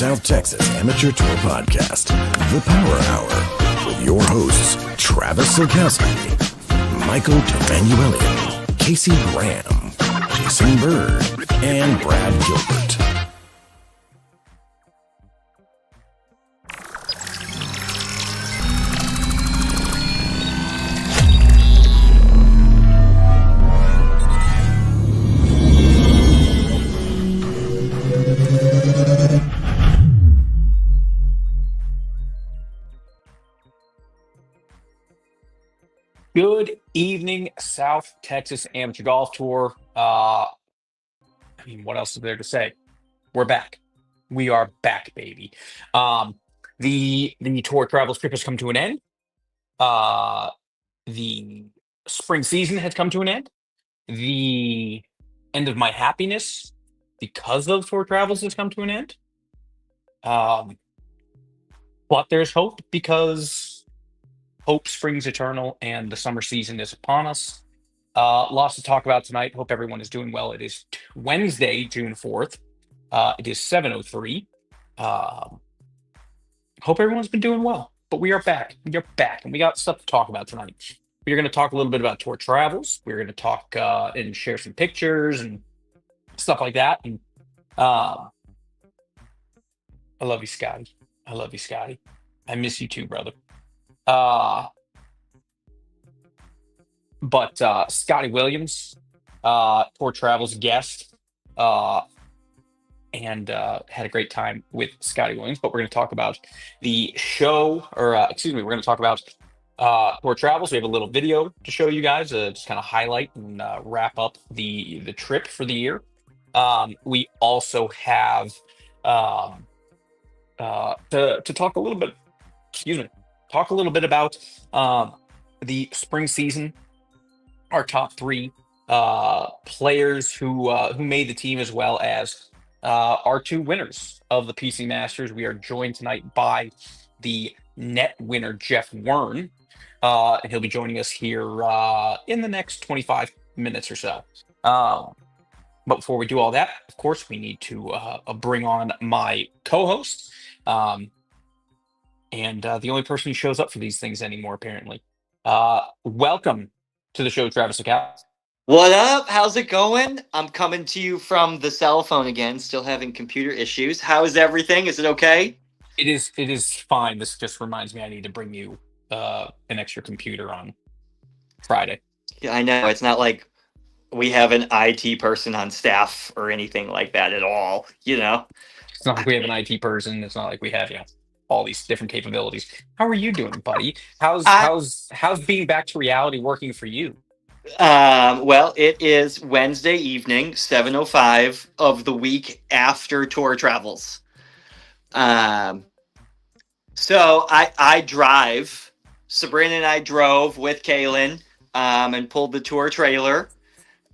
South Texas Amateur Tour Podcast, The Power Hour, with your hosts, Travis Sikowski, Michael Emanuelian, Casey Graham, Jason Bird, and Brad Gilbert. Good evening, South Texas Amateur Golf Tour. What else is there to say? We're back. We are back, baby. The tour travel trip has come to an end. The spring season has come to an end. The end of my happiness because of tour travels has come to an end. But there's hope because hope springs eternal, and the summer season is upon us. Lots to talk about tonight. Hope everyone is doing well. It is Wednesday, June 4th. It is 7:03. Hope everyone's been doing well. But we are back. We are back, and we got stuff to talk about tonight. We're going to talk a little bit about tour travels. We're going to talk and share some pictures and stuff like that. And I love you, Scotty. I love you, Scotty. I miss you too, brother. But Scotty Williams, Tour Travels guest, and had a great time with Scotty Williams. But we're going to talk about the show, we're going to talk about Tour Travels. We have a little video to show you guys, just kind of highlight and wrap up the trip for the year. We also have to talk a little bit. Talk a little bit about the spring season, our top three players who made the team, as well as our two winners of the PC Masters. We are joined tonight by the net winner, Jeff Wern, and he'll be joining us here in the next 25 minutes or so. But before we do all that, of course, we need to bring on my co-host. And the only person who shows up for these things anymore, apparently. Welcome to the show, Travis Sikowski. What up? How's it going? I'm coming to you from the cell phone again, still having computer issues. How is everything? Is it okay? It is fine. This just reminds me I need to bring you an extra computer on Friday. Yeah, I know. It's not like we have an IT person on staff or anything like that at all, you know? It's not like we have an IT person. It's not like we have, all these different capabilities. How are you doing, buddy? How's being back to reality working for you? Well, it is Wednesday evening, 7:05 of the week after tour travels. So I drive. Sabrina and I drove with Kaylin and pulled the tour trailer.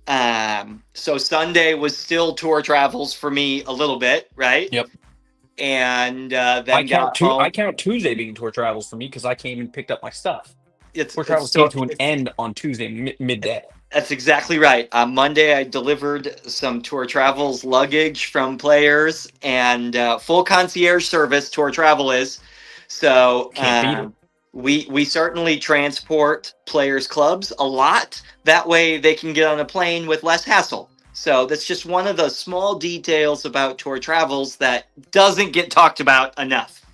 So Sunday was still tour travels for me a little bit, right? Yep. And then I count Tuesday being tour travels for me because I came and picked up my stuff. Tour travels came to an end on Tuesday midday. That's exactly right. On Monday, I delivered some tour travels luggage from players, and full concierge service tour travel is. So we certainly transport players' clubs a lot. That way they can get on a plane with less hassle. So that's just one of the small details about tour travels that doesn't get talked about enough.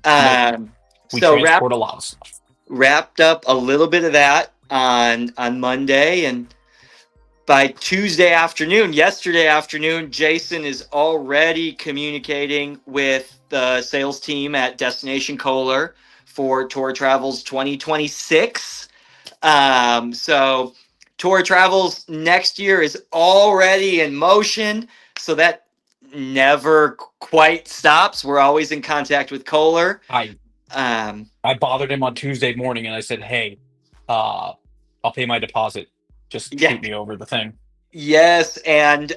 We transport a lot of stuff. Wrapped up a little bit of that on Monday, and by yesterday afternoon, Jason is already communicating with the sales team at Destination Kohler for Tour Travels 2026. So Tour Travels next year is already in motion, so that never quite stops. We're always in contact with Kohler. I bothered him on Tuesday morning and I said, hey, I'll pay my deposit. Just shoot me over the thing. Yes, and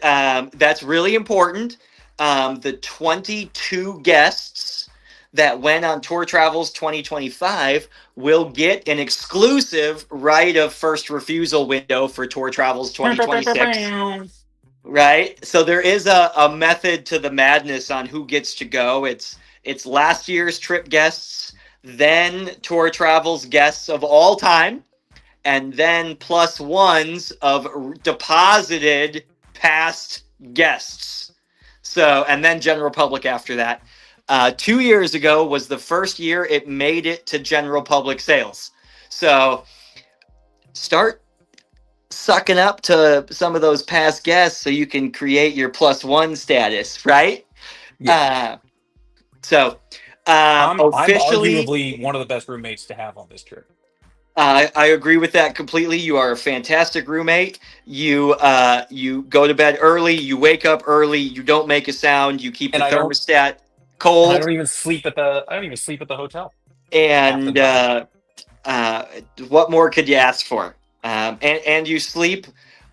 that's really important. The 22 guests that went on Tour Travels 2025 will get an exclusive right of first refusal window for Tour Travels 2026. Right. So there is a method to the madness on who gets to go. It's last year's trip guests, then tour travels guests of all time, and then plus ones of deposited past guests. So, and then general public after that. 2 years ago was the first year it made it to general public sales. So start sucking up to some of those past guests so you can create your plus one status, right? Yeah. So I'm officially, arguably one of the best roommates to have on this trip. I agree with that completely. You are a fantastic roommate. You go to bed early. You wake up early. You don't make a sound. You keep the And I don't thermostat and I cold. don't even sleep at the hotel half the And time. uh, what more could you ask for? And you sleep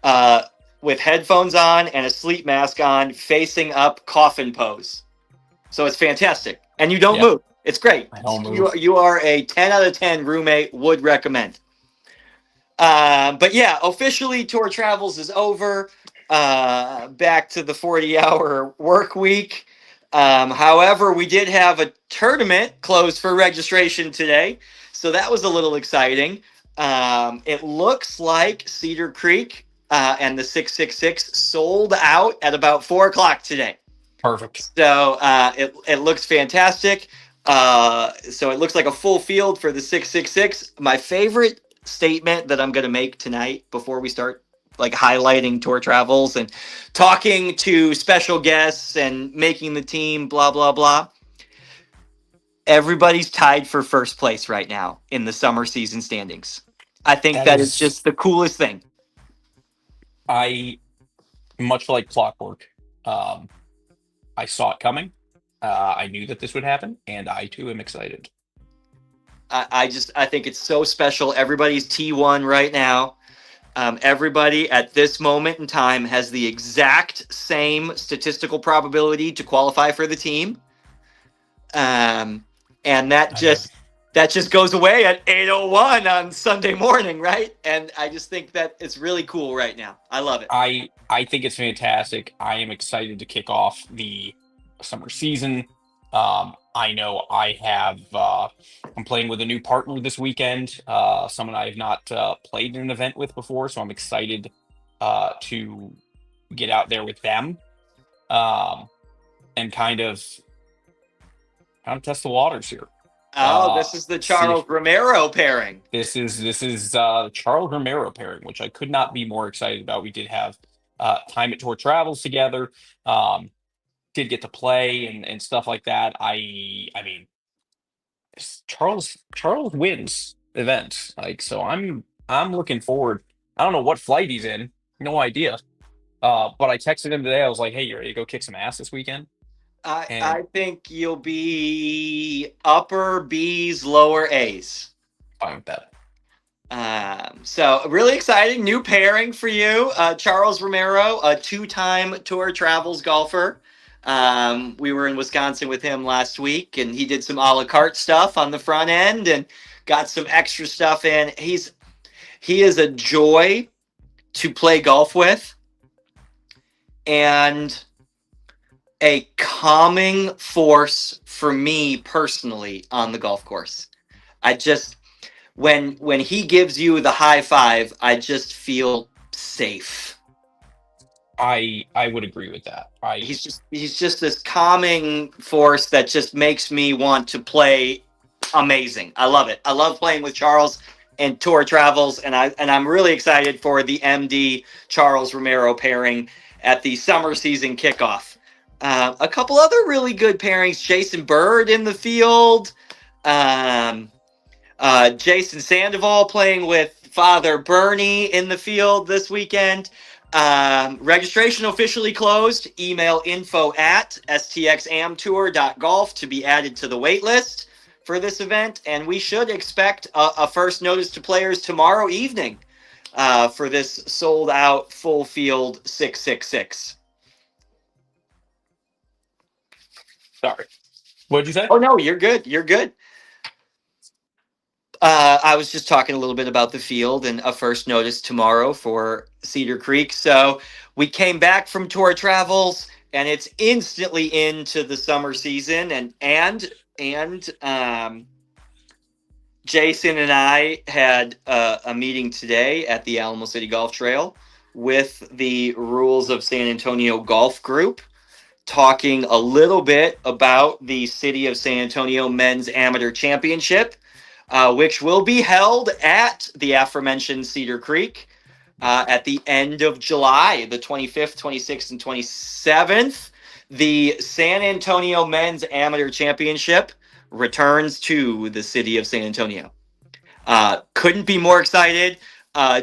uh, with headphones on and a sleep mask on, facing up coffin pose. So it's fantastic, and you don't Yeah, move. It's great. I don't You move. you are a 10 out of 10 roommate. Would recommend. But yeah, officially tour travels is over. Back to the 40-hour work week. However, we did have a tournament closed for registration today, so that was a little exciting. It looks like Cedar Creek and the 666 sold out at about 4 o'clock today. Perfect. So it looks fantastic. So it looks like a full field for the 666. My favorite statement that I'm going to make tonight before we start like highlighting tour travels and talking to special guests and making the team, blah, blah, blah. Everybody's tied for first place right now in the summer season standings. I think That that is is, just the coolest thing. I much like clockwork. Um, I saw it coming. I knew that this would happen, and I too am excited. I think it's so special. Everybody's T1 right now. Everybody at this moment in time has the exact same statistical probability to qualify for the team, and I have that just goes away at 8:01 on Sunday morning, right? And I just think that it's really cool right now. I love it. I think it's fantastic. I am excited to kick off the summer season. I know I'm playing with a new partner this weekend, someone I have not played in an event with before, so I'm excited to get out there with them, um, and kind of test the waters here. Oh, this is the See Charles if Romero pairing. this is Charles Romero pairing, which I could not be more excited about. We did have time at Tour Travels together. Um, did get to play and stuff like that. I mean, Charles wins events, like, so I'm looking forward. I don't know what flight he's in, no idea. But I texted him today. I was like, "Hey, you ready to go kick some ass this weekend?" And I think you'll be upper B's, lower A's. fine with that. So really exciting new pairing for you, Charles Romero, a two-time Tour Travels golfer. We were in Wisconsin with him last week, and he did some a la carte stuff on the front end and got some extra stuff in. He is a joy to play golf with, and a calming force for me personally on the golf course. I just when he gives you the high five, I just feel safe. I would agree with that. He's just this calming force that just makes me want to play amazing. I love it. I love playing with Charles and Tour Travels, and I'm really excited for the MD Charles Romero pairing at the summer season kickoff. A couple other really good pairings: Jason Bird in the field, Jason Sandoval playing with Father Bernie in the field this weekend. Registration officially closed. Email info@stxamtour.golf to be added to the wait list for this event, and we should expect a first notice to players tomorrow evening for this sold out full field 666. Sorry. What did you say? Oh no, you're good. You're good. I was just talking a little bit about the field and a first notice tomorrow for Cedar Creek. So we came back from tour travels, and it's instantly into the summer season. And Jason and I had a meeting today at the Alamo City Golf Trail with the Rules of San Antonio Golf Group, talking a little bit about the City of San Antonio Men's Amateur Championship, which will be held at the aforementioned Cedar Creek at the end of July, the 25th, 26th, and 27th. The San Antonio Men's Amateur Championship returns to the City of San Antonio. Couldn't be more excited.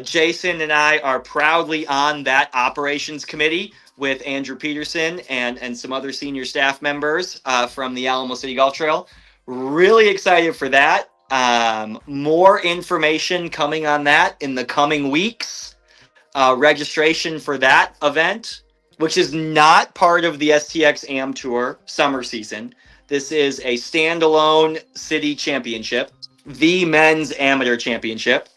Jason and I are proudly on that operations committee with Andrew Peterson and some other senior staff members from the Alamo City Golf Trail. Really excited for that. More information coming on that in the coming weeks. Registration for that event, which is not part of the Stxam Tour summer season. This is a standalone city championship, the men's amateur championship.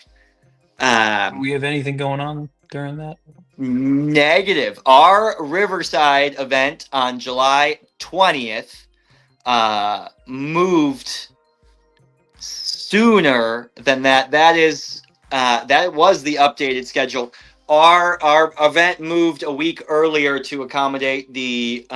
Do we have anything going on during that? Negative. Our Riverside event on July 20th moved sooner than that. That was the updated schedule. Our event moved a week earlier to accommodate the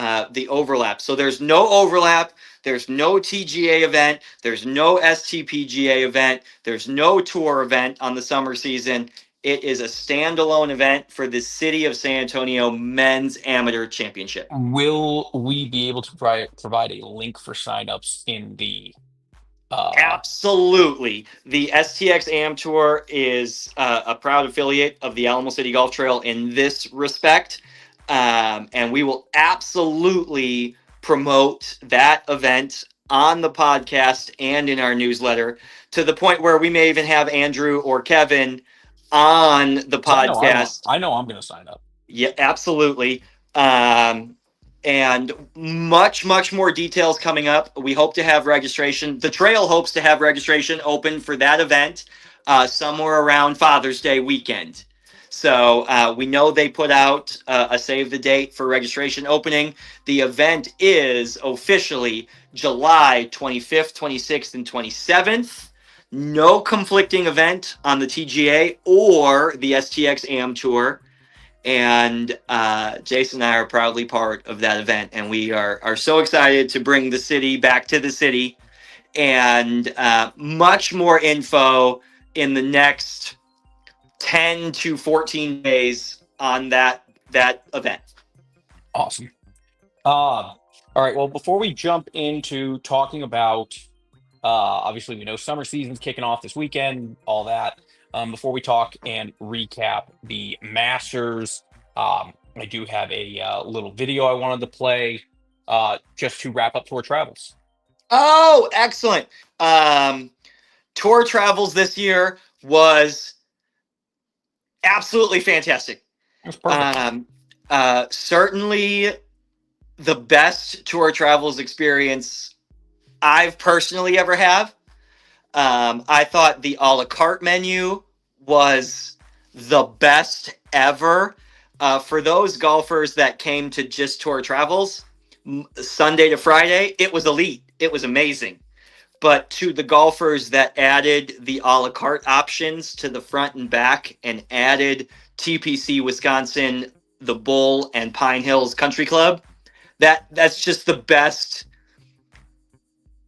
overlap. So there's no overlap. There's no TGA event. There's no STPGA event. There's no tour event on the summer season. It is a standalone event for the City of San Antonio Men's Amateur Championship. Will we be able to provide a link for signups in the? Absolutely. The Stxam Tour is a proud affiliate of the Alamo City Golf Trail in this respect. And we will absolutely promote that event on the podcast and in our newsletter, to the point where we may even have Andrew or Kevin on the podcast. I know I'm going to sign up. Yeah, absolutely. And much more details coming up. We hope to have registration. The trail hopes to have registration open for that event somewhere around Father's Day weekend. So we know they put out a save the date for registration opening. The event is officially July 25th, 26th, and 27th. No conflicting event on the TGA or the Stxam Tour. And Jason and I are proudly part of that event. And we are so excited to bring the city back to the city. And much more info in the next 10 to 14 days on that event. Awesome. All right. Well, before we jump into talking about, obviously, we know summer season's kicking off this weekend, all that. Before we talk and recap the Masters, I do have a little video I wanted to play just to wrap up Tour Travels. Oh, excellent. Tour Travels this year was absolutely fantastic. That's perfect. Certainly the best Tour Travels experience I've personally ever have. I thought the a la carte menu was the best ever. For those golfers that came to just Tour Travels, Sunday to Friday, it was elite. It was amazing. But to the golfers that added the a la carte options to the front and back and added TPC Wisconsin, the Bull, and Pine Hills Country Club, that's just the best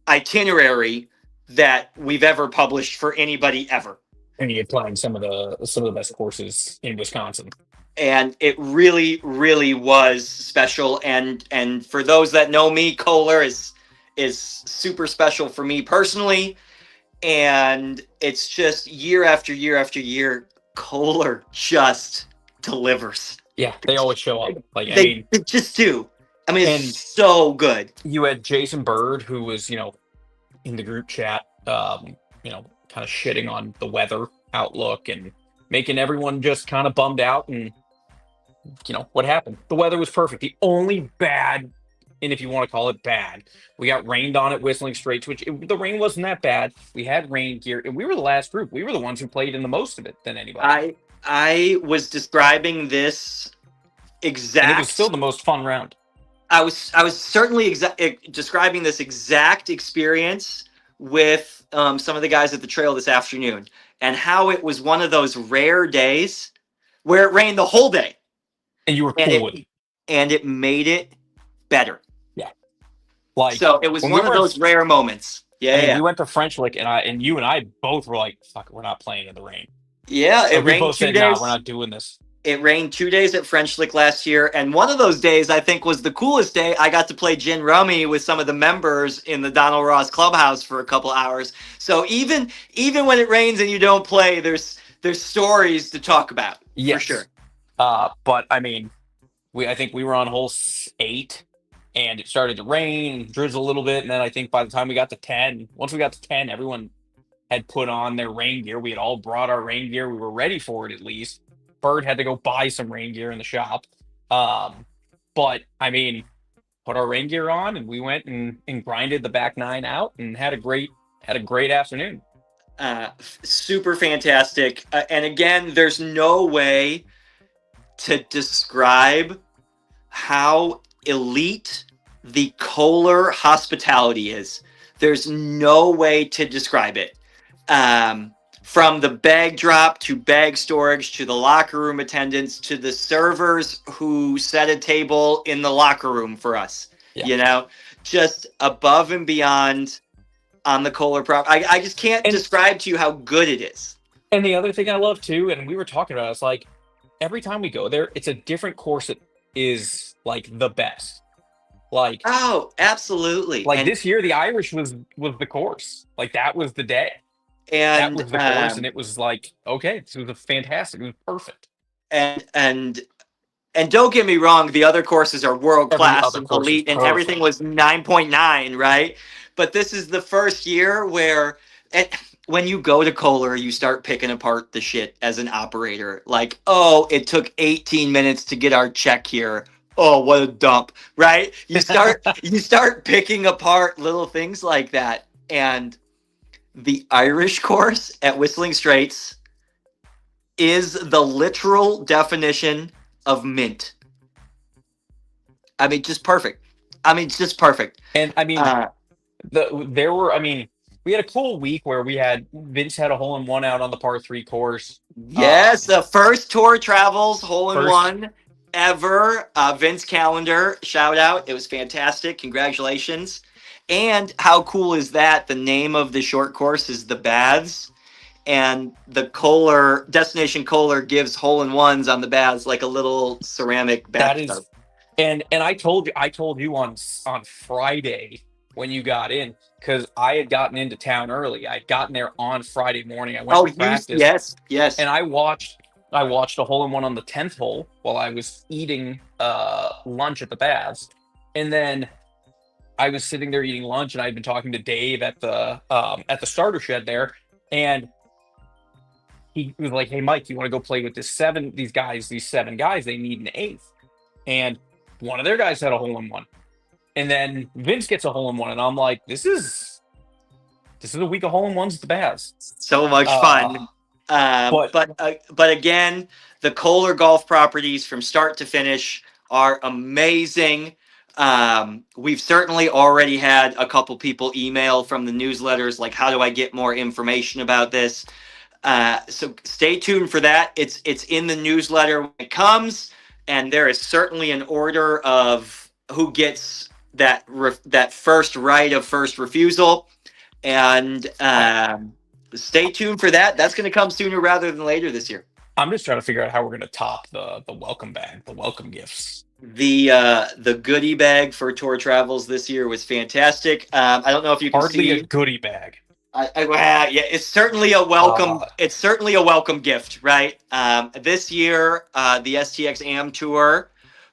itinerary that we've ever published for anybody ever. And you're playing some of the best courses in Wisconsin. And it really was special. And for those that know me, Kohler is super special for me personally. And it's just year after year after year, Kohler just delivers. Yeah, they always show up. Like they just do. I mean, it's so good. You had Jason Bird, who was, in the group chat, kind of shitting on the weather outlook and making everyone just kind of bummed out. And what happened? The weather was perfect. The only bad and if you want to call it bad, we got rained on at Whistling Straits, the rain wasn't that bad. We had rain gear, and we were the last group. We were the ones who played in the most of it than anybody. I was describing this exact. And it was still the most fun round. I was certainly describing this exact experience with some of the guys at the trail this afternoon, and how it was one of those rare days where it rained the whole day, and you were cool with it, and it made it better. Yeah, so it was one of those rare moments. Yeah, we went to French Lick, and you and I both were like, "Fuck, we're not playing in the rain." Yeah, so we both said, "Nah, we're not doing this." It rained 2 days at French Lick last year, and one of those days I think was the coolest day. I got to play gin rummy with some of the members in the Donald Ross clubhouse for a couple hours. So even when it rains and you don't play, there's stories to talk about. Yes. For sure. But I mean, I think we were on hole 8, and it started to rain, drizzle a little bit, and then I think by the time we got to 10, everyone had put on their rain gear. We had all brought our rain gear. We were ready for it at least. Bird had to go buy some rain gear in the shop. But I mean, put our rain gear on, and we went and grinded the back 9 out and had a great afternoon. Super fantastic. And again, there's no way to describe how elite the Kohler hospitality is. There's no way to describe it. From the bag drop to bag storage to the locker room attendants to the servers who set a table in the locker room for us. Yeah. Just above and beyond on the Kohler property. I just can't describe to you how good it is. And the other thing I love too, and we were talking about, it's like every time we go there, it's a different course that is like the best. Like, oh, absolutely. Like this year, the Irish was the course. Like that was the day. And that was the course, and it was like, okay, this was fantastic. It was perfect. And don't get me wrong, the other courses are world class and elite, and everything was 9.9, right? But this is the first year where, when you go to Kohler, you start picking apart the shit as an operator. Like, oh, it took 18 minutes to get our check here. Oh, what a dump, right? You start picking apart little things like that, and the Irish course at Whistling Straits is the literal definition of mint. I mean, just perfect. And I mean, we had a cool week where Vince had a hole-in-one out on the par 3 course. Yes, the first Tour Travels hole-in-one ever. Vince Calendar, shout out. It was fantastic. Congratulations. And how cool is that? The name of the short course is the Baths, and the Destination Kohler gives hole-in-ones on the Baths like a little ceramic bathtub. And I told you on Friday when you got in, because I had gotten into town early. I'd gotten there on Friday morning. I went to practice. Yes. And I watched a hole-in-one on the 10th hole while I was eating lunch at the Baths, and then I was sitting there eating lunch, and I'd been talking to Dave at the starter shed there, and he was like, "Hey, Mike, you want to go play with these 7 guys? They need an 8th." And one of their guys had a hole-in-one, and then Vince gets a hole-in-one, and I'm like, "This is a week of hole-in-ones at the Baths." So much fun. But again, the Kohler golf properties from start to finish are amazing. We've certainly already had a couple people email from the newsletters, like, how do I get more information about this? So stay tuned for that. It's in the newsletter when it comes, and there is certainly an order of who gets that first right of first refusal, and stay tuned for that. That's going to come sooner rather than later this year. I'm just trying to figure out how we're going to top the welcome bag, the welcome gifts. The goodie bag for Tour Travels this year was fantastic. I don't know if you can see a goodie bag. Yeah, it's certainly a welcome. It's certainly a welcome gift, right? This year, the Stxam Tour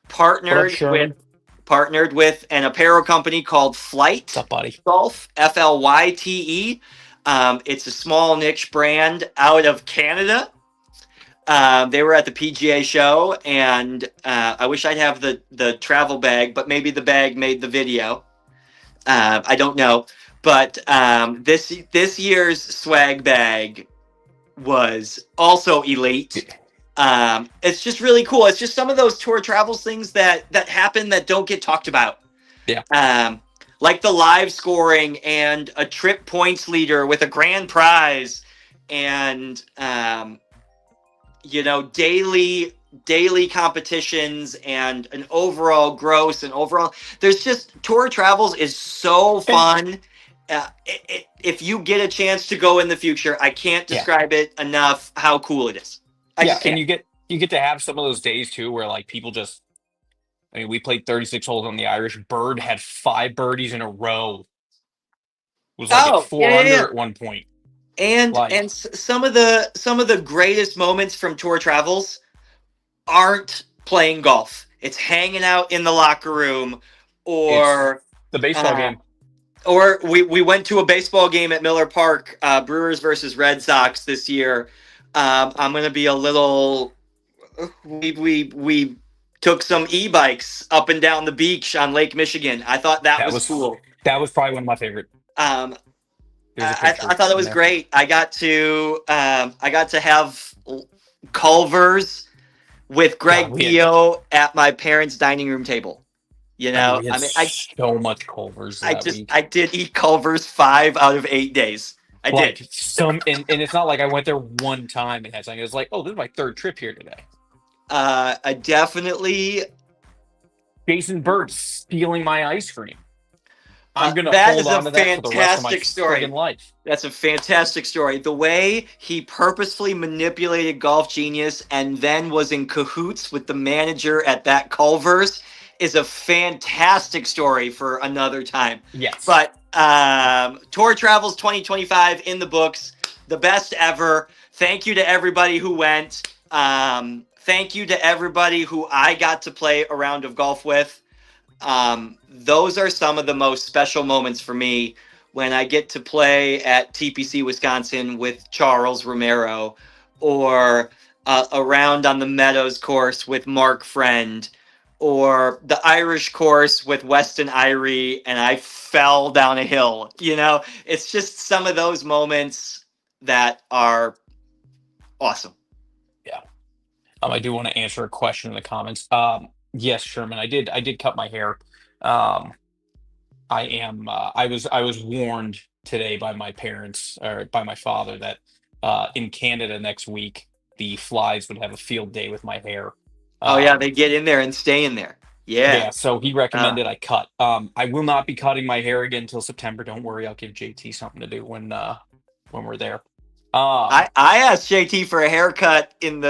partnered with an apparel company called Flight Golf, FLYTE. It's a small niche brand out of Canada. They were at the PGA show, and I wish I'd have the travel bag, but maybe the bag made the video. I don't know, but this year's swag bag was also elite. It's just really cool. It's just some of those tour travels things that happen that don't get talked about. Yeah. Like the live scoring and a trip points leader with a grand prize, and daily competitions and an overall gross and overall. There's just tour travels is so fun. If you get a chance to go in the future, I can't describe it enough how cool it is. And you get to have some of those days too where like people just. I mean, we played 36 holes on the Irish. Bird had 5 birdies in a row. It was like at 4 under at one point. And some of the greatest moments from tour travels aren't playing golf. It's hanging out in the locker room, or it's the baseball game. Or we went to a baseball game at Miller Park, Brewers versus Red Sox this year. I'm gonna be a little. We took some e-bikes up and down the beach on Lake Michigan. I thought that was cool. That was probably one of my favorite. I thought it was great. I got to have Culver's with Greg Dio at my parents' dining room table. So much Culver's. I did eat Culver's 5 out of 8 days. I did. And it's not like I went there one time and had something. It was like, oh, this is my 3rd trip here today. I definitely. Jason Bird stealing my ice cream. I'm gonna that hold is on a to that for the rest of my story. Life. That's a fantastic story. The way he purposefully manipulated Golf Genius and then was in cahoots with the manager at that Culver's is a fantastic story for another time. Yes. But Tour Travels 2025 in the books, the best ever. Thank you to everybody who went. Thank you to everybody who I got to play a round of golf with. Those are some of the most special moments for me when I get to play at TPC Wisconsin with Charles Romero, or a round on the Meadows course with Mark Friend, or the Irish course with Weston Irie and I fell down a hill. It's just some of those moments that are awesome. Yeah. I do want to answer a question in the comments. Yes, Sherman, I did cut my hair. I was warned today by my parents, or by my father, that in Canada next week the flies would have a field day with my hair. They get in there and stay in there. Yeah. So he recommended I cut. I will not be cutting my hair again until September. Don't worry, I'll give JT something to do when we're there. I asked JT for a haircut in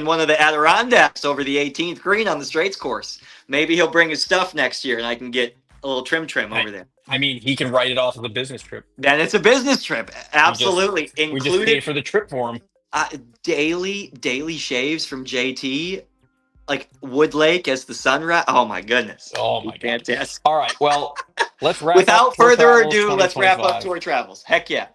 one of the Adirondacks over the 18th green on the Straits course. Maybe he'll bring his stuff next year and I can get a little trim over there. I mean, he can write it off as a business trip. Then it's a business trip. Absolutely. We just pay for the trip for him. Daily shaves from JT, like Wood Lake as the sunrise. Oh my goodness. Oh my god. Fantastic. All right. Well, let's wrap Without further ado, let's wrap up Tour Travels. Heck yeah.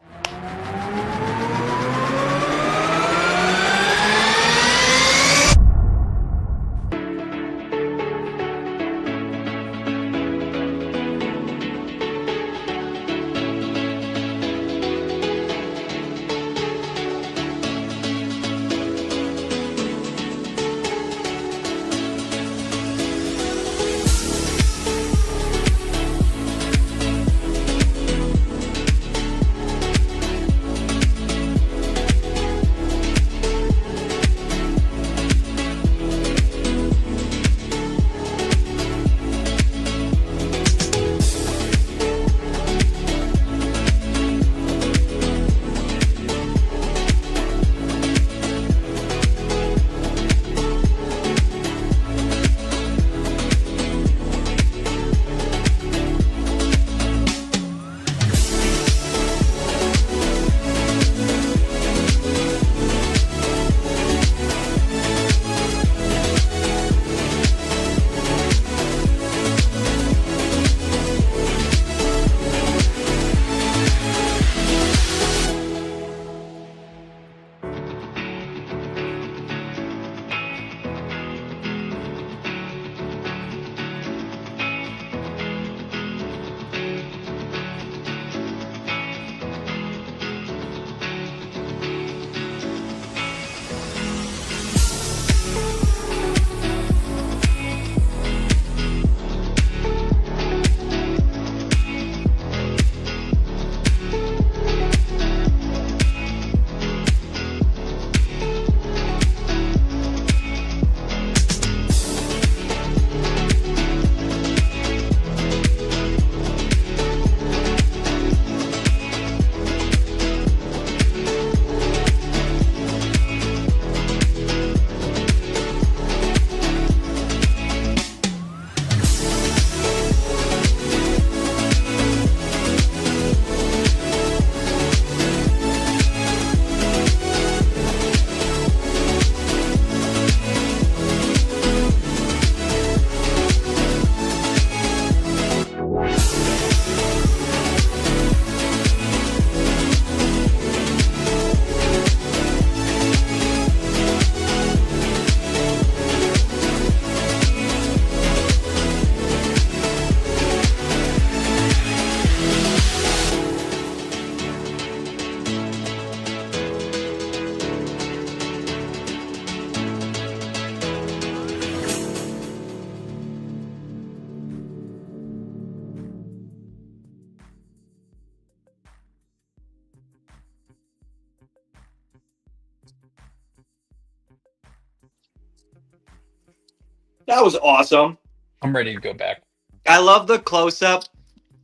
That was awesome. I'm ready to go back. I love the close-up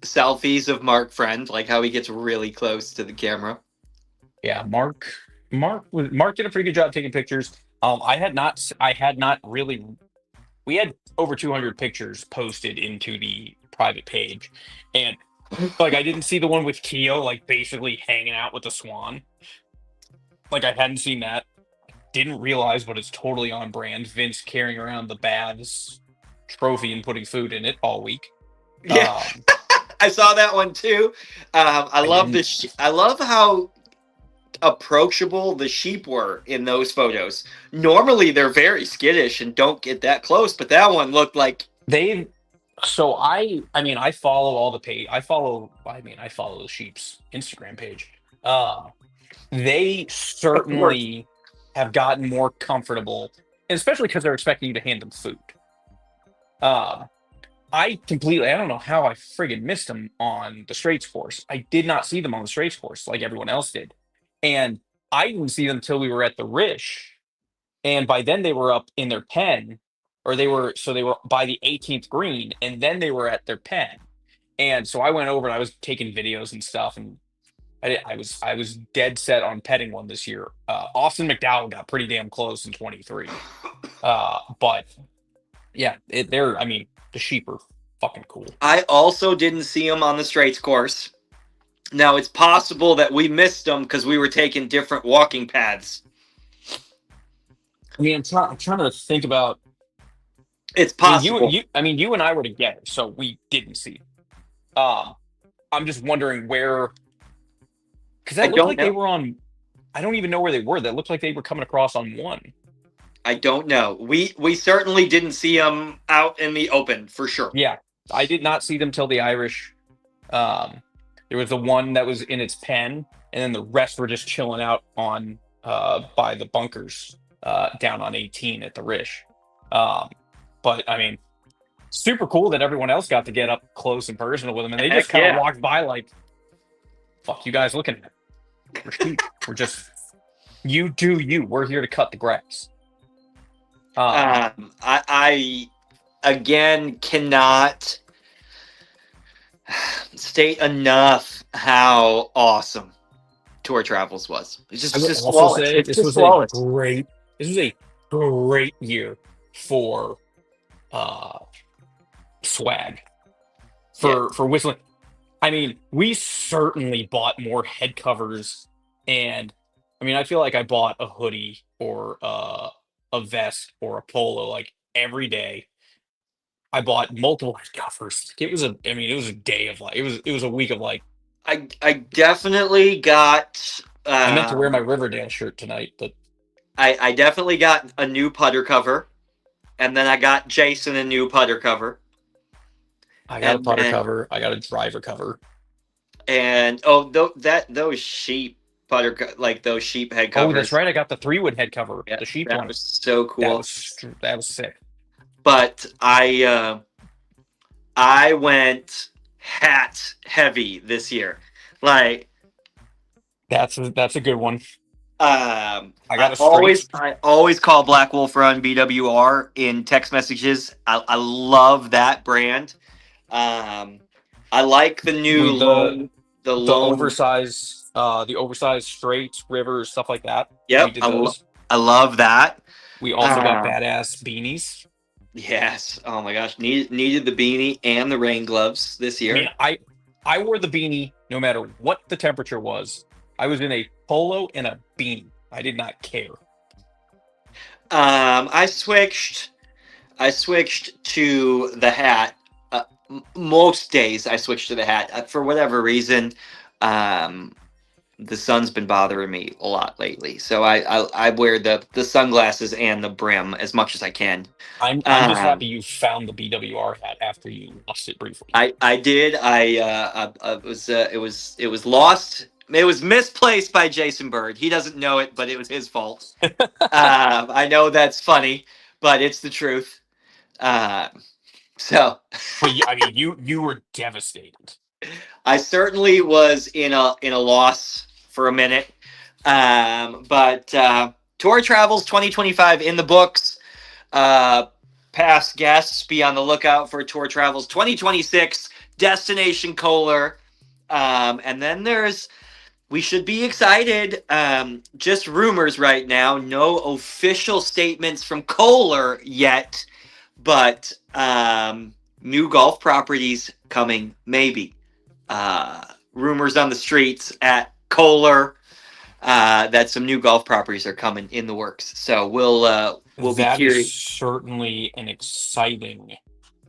selfies of Mark Friend, like how he gets really close to the camera. Yeah, Mark did a pretty good job taking pictures. I had not really. We had over 200 pictures posted into the private page, and like I didn't see the one with Keo like basically hanging out with the swan. Like I hadn't seen that. Didn't realize, but it's totally on brand. Vince carrying around the Babs trophy and putting food in it all week. Yeah, I saw that one too. I love didn't- this. I love how approachable the sheep were in those photos. Normally, they're very skittish and don't get that close, but that one looked like They so I mean I follow all the page. I follow the sheep's Instagram page. They certainly have gotten more comfortable, and especially because they're expecting you to hand them food. I don't know how I friggin' missed them on the straights course. I did not see them on the straights course like everyone else did. And I didn't see them until we were at the Rish. And by then they were up in their pen, or they were by the 18th green, and then they were at their pen. And so I went over and I was taking videos and stuff, and I was dead set on petting one this year. Austin McDowell got pretty damn close in 23. But yeah, the sheep are fucking cool. I also didn't see him on the straights course. Now it's possible that we missed him because we were taking different walking paths. I mean, I'm trying to think about. It's possible. You and I were together, so we didn't see. I'm just wondering where, because that looked like they were on. I don't even know where they were. That looked like they were coming across on one. I don't know. We certainly didn't see them out in the open for sure. Yeah, I did not see them till the Irish. There was the one that was in its pen, and then the rest were just chilling out on by the bunkers down on 18 at the Rish. But I mean, super cool that everyone else got to get up close and personal with them, and they just kind of walked by like, "Fuck you guys looking at? We're just you do you. We're here to cut the grass." I again cannot state enough how awesome Tour Travels was. It's just flawless. This was a great year for swag for whistling. I mean, we certainly bought more head covers, and I mean, I feel like I bought a hoodie or a vest or a polo like every day. I bought multiple head covers. It was a day of like it was a week of like. I definitely got. I meant to wear my Riverdale shirt tonight, but I definitely got a new putter cover, and then I got Jason a new putter cover. I got a putter cover. I got a driver cover. And those sheep those sheep head covers. Oh, that's right. I got the 3-wood head cover. Yeah, the sheep that one was so cool. That was sick. But I went hat heavy this year. Like that's a good one. I always call Black Wolf Run BWR in text messages. I love that brand. I like the new the oversized straights, rivers, stuff like that. Yep, I love that. We also got badass beanies. Yes. Oh my gosh, needed the beanie and the rain gloves this year. I mean, I wore the beanie no matter what the temperature was. I was in a polo and a beanie. I did not care. I switched to the hat. Most days I switch to the hat for whatever reason. The sun's been bothering me a lot lately, so I wear the sunglasses and the brim as much as I can. I'm just happy you found the BWR hat after you lost it briefly. I did. It was lost. It was misplaced by Jason Bird. He doesn't know it, but it was his fault. I know that's funny, but it's the truth. So, but I mean, you were devastated. I certainly was in a loss for a minute. But Tour Travels 2025 in the books. past guests, be on the lookout for Tour Travels 2026 Destination Kohler. And then we should be excited. Just rumors right now. No official statements from Kohler yet, but new golf properties coming, maybe. Rumors on the streets at Kohler that some new golf properties are coming in the works. So we'll be That curious. is certainly an exciting.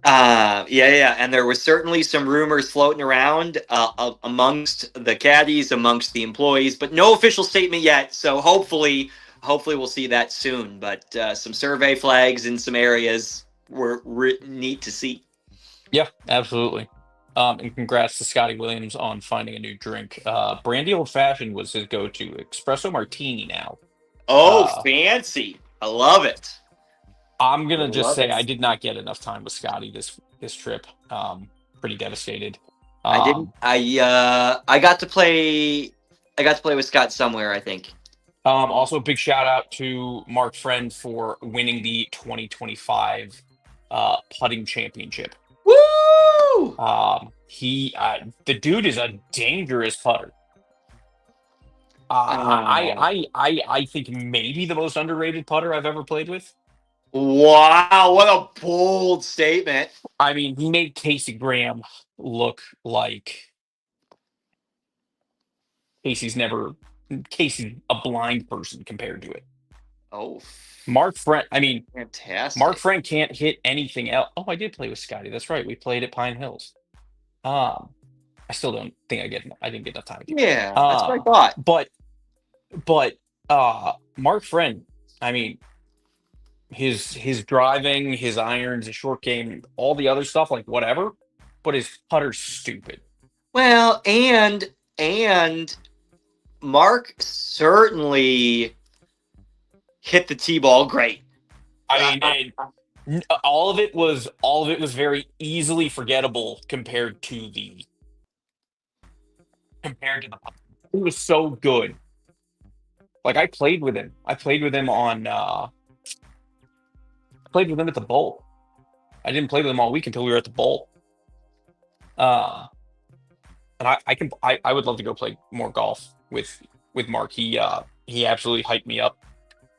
Yeah. And there was certainly some rumors floating around amongst the caddies, amongst the employees, but no official statement yet. So hopefully we'll see that soon. But some survey flags in some areas were neat to see. Yeah, absolutely. And congrats to Scotty Williams on finding a new drink. Brandy Old Fashioned was his go-to. Espresso Martini now. Oh, fancy. I love it. I'm gonna just say I did not get enough time with Scotty this trip. Pretty devastated. I didn't. I got to play. I got to play with Scott somewhere, I think. Also, big shout out to Mark Friend for winning the 2025 putting championship. Woo! The dude is a dangerous putter. I think maybe the most underrated putter I've ever played with. Wow, what a bold statement. I mean, he made Casey Graham look like Casey's a blind person compared to it. Oh, Mark Friend, fantastic. Mark Friend can't hit anything else. Oh, I did play with Scotty. That's right. We played at Pine Hills. I still don't think I didn't get enough time. Yeah, that's what I thought. But Mark Friend, I mean, his driving, his irons, his short game, all the other stuff, like whatever, but his putter's stupid. Well, and Mark certainly hit the tee ball great. I mean, all of it was very easily forgettable compared to the putter. It was so good. Like I played with him. I played with him at the bowl. I didn't play with him all week until we were at the bowl. And I would love to go play more golf with Mark. He absolutely hyped me up.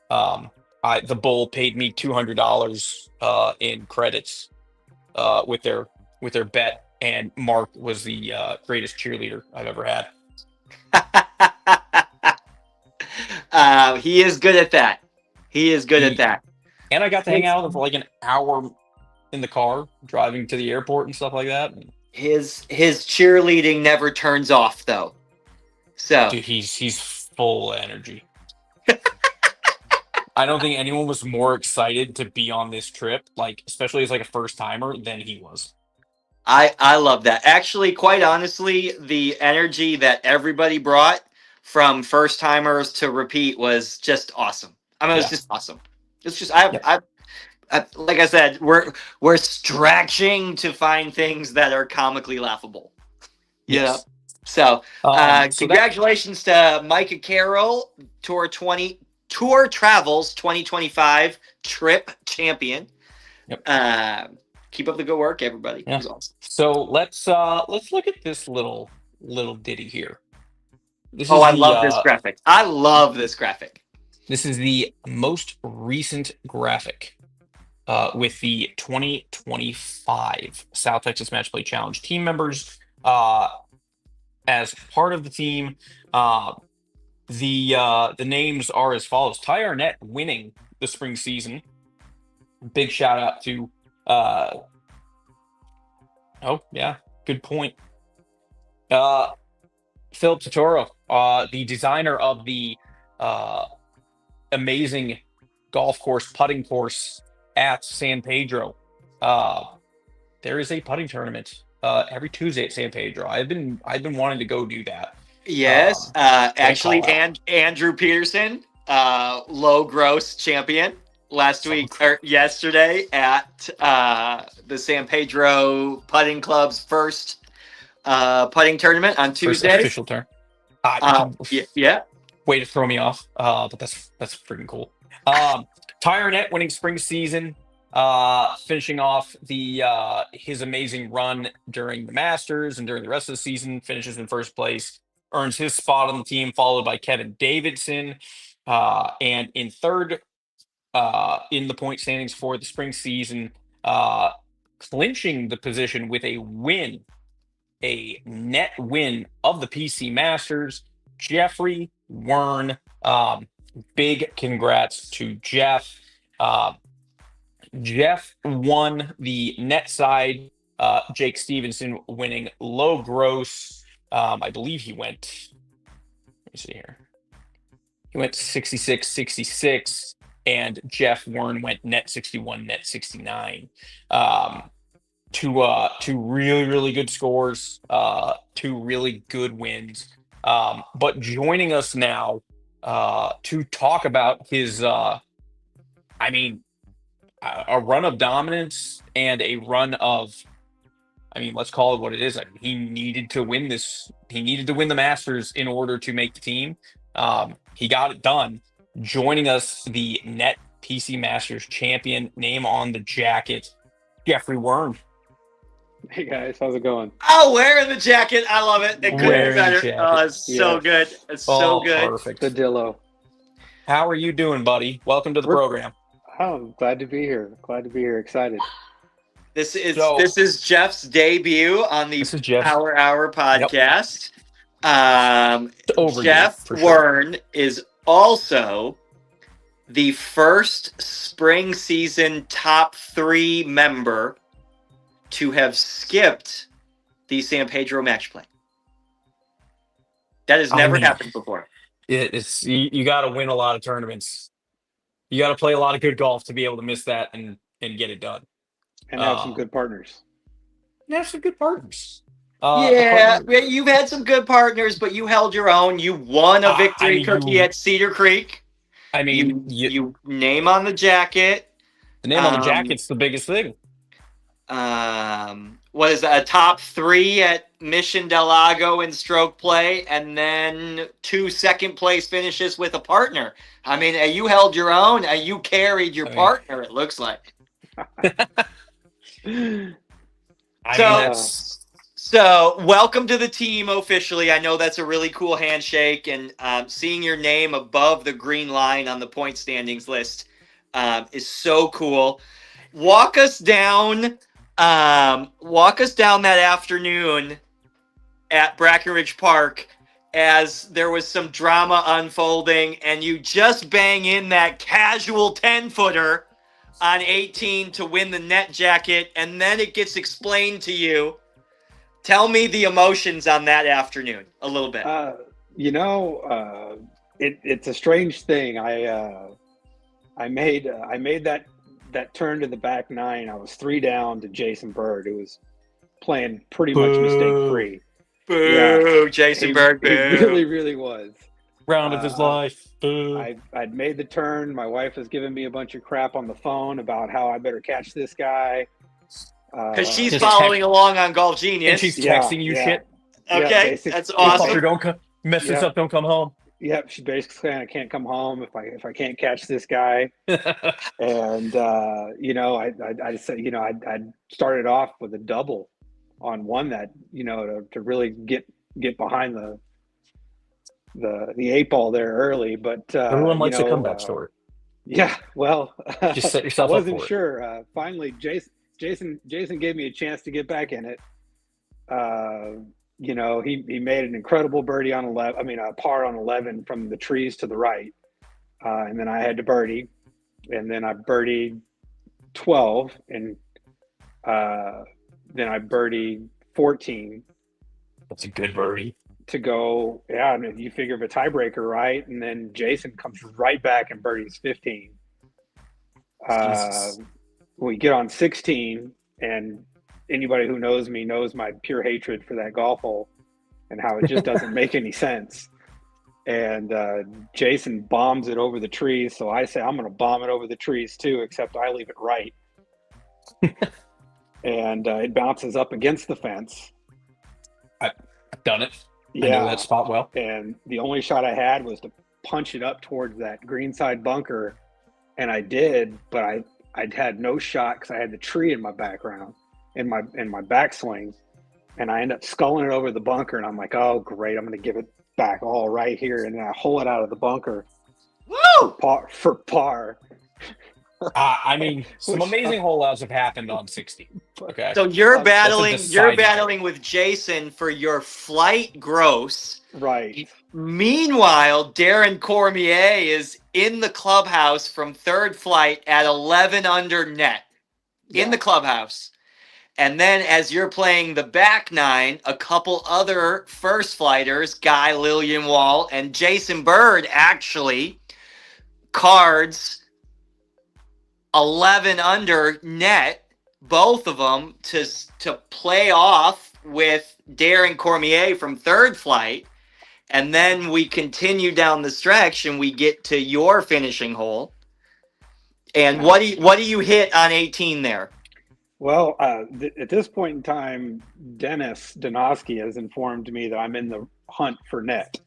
The bowl paid me $200 in credits with their bet, and Mark was the greatest cheerleader I've ever had. He is good at that. At that. And I got to hang out for like an hour in the car driving to the airport and stuff like that. His cheerleading never turns off though. So dude, he's full of energy. I don't think anyone was more excited to be on this trip, like especially as like a first timer, than he was. I love that. Actually, quite honestly, the energy that everybody brought from first timers to repeat was just awesome. I mean, it was just awesome. It's just I like I said, we're stretching to find things that are comically laughable. You know? So congratulations to Micah Carroll, Tour Travels 2025 trip champion. Yep. Keep up the good work, everybody. Yeah. It was awesome. So let's look at this little ditty here. I love this graphic. I love this graphic. This is the most recent graphic with the 2025 South Texas Match Play Challenge team members. As part of the team, the names are as follows: Ty Arnett winning the spring season. Big shout out to good point. Philip Totoro, the designer of the amazing golf course, putting course at San Pedro. There is a putting tournament every Tuesday at San Pedro. I've been wanting to go do that. Yes, actually, Andrew Peterson, low gross champion yesterday at the San Pedro Putting Club's first putting tournament on Tuesday. First official turn. Yeah. Way to throw me off. But that's freaking cool. Ty Arnett winning spring season. finishing off the his amazing run during the Masters and during the rest of the season, finishes in first place, earns his spot on the team, followed by Kevin Davidson, and in third in the point standings for the spring season, clinching the position with a net win of the PC Masters, Jeffrey Wern. Big congrats to Jeff. Jeff won the net side. Jake Stevenson winning low gross. I believe he went, let me see here. He went 66-66, and Jeff Wern went net 61, net 69. Two really, really good scores, two really good wins. But joining us now to talk about his, a run of dominance and a run of, let's call it what it is. He needed to win this. He needed to win the Masters in order to make the team. He got it done. Joining us, the net PC Masters champion, name on the jacket, Jeffrey Wern. Hey guys, how's it going? Oh, wearing the jacket. I love it. It couldn't be Wearing the better. jacket. Oh, it's so good. It's so good. Perfect. The Dillo. How are you doing, buddy? Welcome to the program. Oh, glad to be here. Glad to be here. Excited. This is Jeff's debut on the Power Hour podcast. Yep. Jeff Wern is also the first spring season top 3 member to have skipped the San Pedro match play. That has never happened before. It's you got to win a lot of tournaments. You got to play a lot of good golf to be able to miss that and get it done. And have some good partners. Have some good partners. You've had some good partners, but you held your own. You won a victory cookie at Cedar Creek. You name on the jacket. The name on the jacket's the biggest thing. What is that, a top 3 at Mission Del Lago in stroke play, and then 2 second place finishes with a partner. You held your own. You carried your partner, it looks like. So welcome to the team officially. I know that's a really cool handshake, and seeing your name above the green line on the point standings list is so cool. Walk us down that afternoon at Brackenridge Park as there was some drama unfolding, and you just bang in that casual 10-footer on 18 to win the net jacket, and then it gets explained to you. Tell me the emotions on that afternoon a little bit. It's a strange thing. I made that turn to the back 9. I was 3 down to Jason Bird, who was playing pretty much mistake free. Boo, yeah. Jason Bird. Boo. He really, really was. Round of his life. Boo. I'd made the turn. My wife was giving me a bunch of crap on the phone about how I better catch this guy. Because she's following along on Golf Genius. And she's texting you shit. Okay, that's awesome. Don't mess this up, don't come home. Yep, she basically saying I can't come home if I can't catch this guy. And I said, I'd started off with a double on one that, to really get behind the 8 ball there early. But everyone likes a comeback story. Yeah, well, just set yourself I up for wasn't sure. Finally, Jason gave me a chance to get back in it. He made an incredible birdie on 11. A par on 11 from the trees to the right, and then I had to birdie, and then I birdied 12, and then I birdied 14. That's a good birdie to go. Yeah, you figure of a tiebreaker, right? And then Jason comes right back and birdies 15. We get on 16, and anybody who knows me knows my pure hatred for that golf hole and how it just doesn't make any sense. And Jason bombs it over the trees. So I say, I'm going to bomb it over the trees too, except I leave it right. And it bounces up against the fence. I've done it. Yeah. I know that spot well. And the only shot I had was to punch it up towards that greenside bunker. And I did, but I'd had no shot because I had the tree in my background, in my backswing, and I end up sculling it over the bunker. And I'm like, oh great, I'm going to give it back all right here, and then I hole it out of the bunker. Woo! For par. I mean, some amazing holeouts have happened on 60. Okay. So you're That's a battling deciding with Jason for your flight gross. Right. Meanwhile, Darren Cormier is in the clubhouse from third flight at 11 under net in the clubhouse. And then as you're playing the back nine, a couple other first flighters, Guy Lillianwall and Jason Bird, actually cards 11 under net, both of them to play off with Darren Cormier from third flight. And then we continue down the stretch and we get to your finishing hole. And what do you hit on 18 there? Well, at this point in time, Dennis Donosky has informed me that I'm in the hunt for net.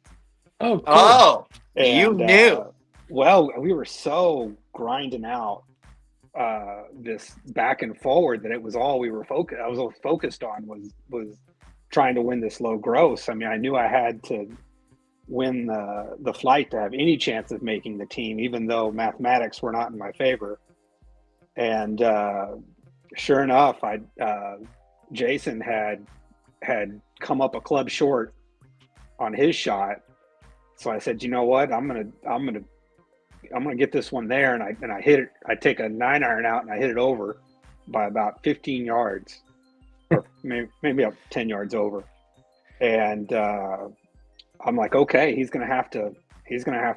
Oh, cool. Oh, And, you knew. Well, we were so grinding out this back and forward that it was all we were focused. I was all focused on was trying to win this low gross. I mean, I knew I had to win the flight to have any chance of making the team, even though mathematics were not in my favor. And sure enough, Jason had come up a club short on his shot. So I said, you know what, I'm gonna get this one there, and I hit it. I take a 9-iron out and I hit it over by about 15 yards, or maybe up 10 yards over. And I'm like, okay, he's gonna have to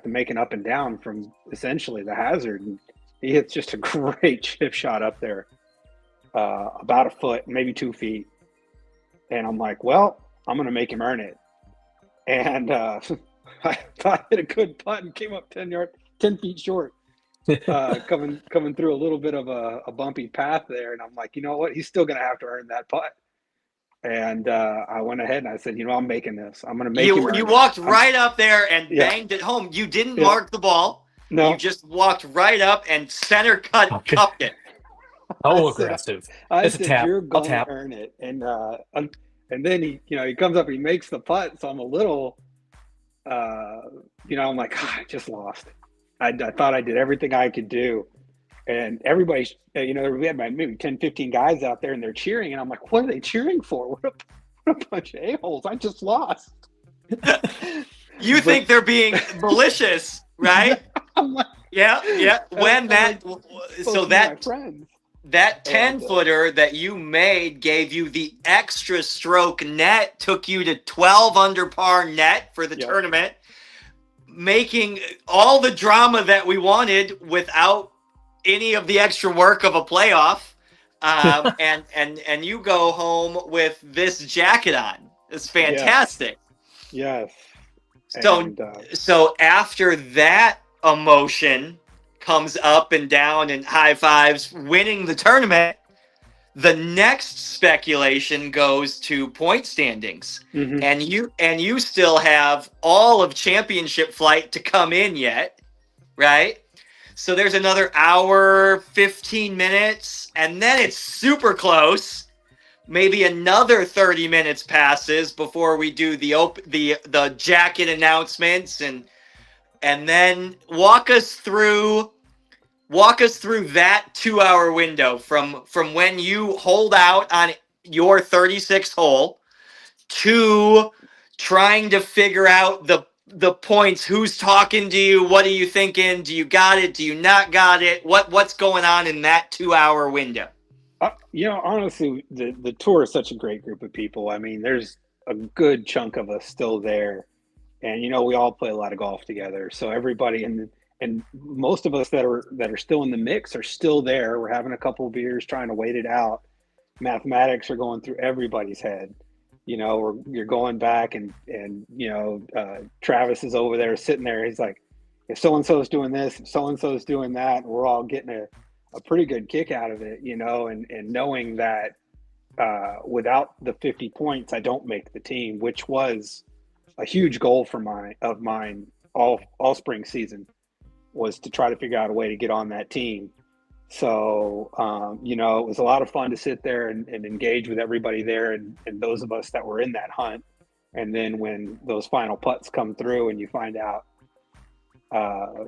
make an up and down from essentially the hazard. And he hits just a great chip shot up there, about a foot, maybe 2 feet. And I'm like, well, I'm gonna make him earn it. And I thought I hit a good putt and came up 10 feet short, coming through a little bit of a bumpy path there. And I'm like, you know what? He's still going to have to earn that putt. And I went ahead and I said, you know, I'm making this. I'm going to make him earn You it. walked right up there and banged it home. You didn't mark the ball. No. You just walked right up and center cupped it. Oh, aggressive. I It's a said, tap. you're going I'll to tap. earn it. And then he comes up, he makes the putt. So I'm a little, I'm like, I just lost. I thought I did everything I could do. And everybody's, we had maybe 10, 15 guys out there and they're cheering. And I'm like, what are they cheering for? What a bunch of a-holes. I just lost. You think they're being malicious, right? I'm like, Yeah. When that 10-footer that you made gave you the extra stroke net, took you to 12 under par net for the tournament, making all the drama that we wanted without any of the extra work of a playoff. And you go home with this jacket on. It's fantastic. Yes. So after that emotion comes up and down and high fives, winning the tournament, the next speculation goes to point standings. Mm-hmm. And you still have all of championship flight to come in yet, right? So there's another hour, 15 minutes, and then it's super close. Maybe another 30 minutes passes before we do the jacket announcements, and then walk us through that 2-hour window from when you hold out on your 36th hole to trying to figure out the points. Who's talking to you? What are you thinking? Do you got it? Do you not got it? What's going on in that 2-hour window? Honestly, the tour is such a great group of people. I mean, there's a good chunk of us still there, and we all play a lot of golf together. So everybody and most of us that are still in the mix are still there. We're having a couple of beers, trying to wait it out. Mathematics are going through everybody's head. You're going back and Travis is over there sitting there. He's like, if so-and-so is doing this, if so-and-so is doing that, and we're all getting a pretty good kick out of it, and knowing that without the 50 points, I don't make the team, which was a huge goal of mine all spring season, was to try to figure out a way to get on that team. So, it was a lot of fun to sit there and engage with everybody there and those of us that were in that hunt. And then when those final putts come through and you find out, uh,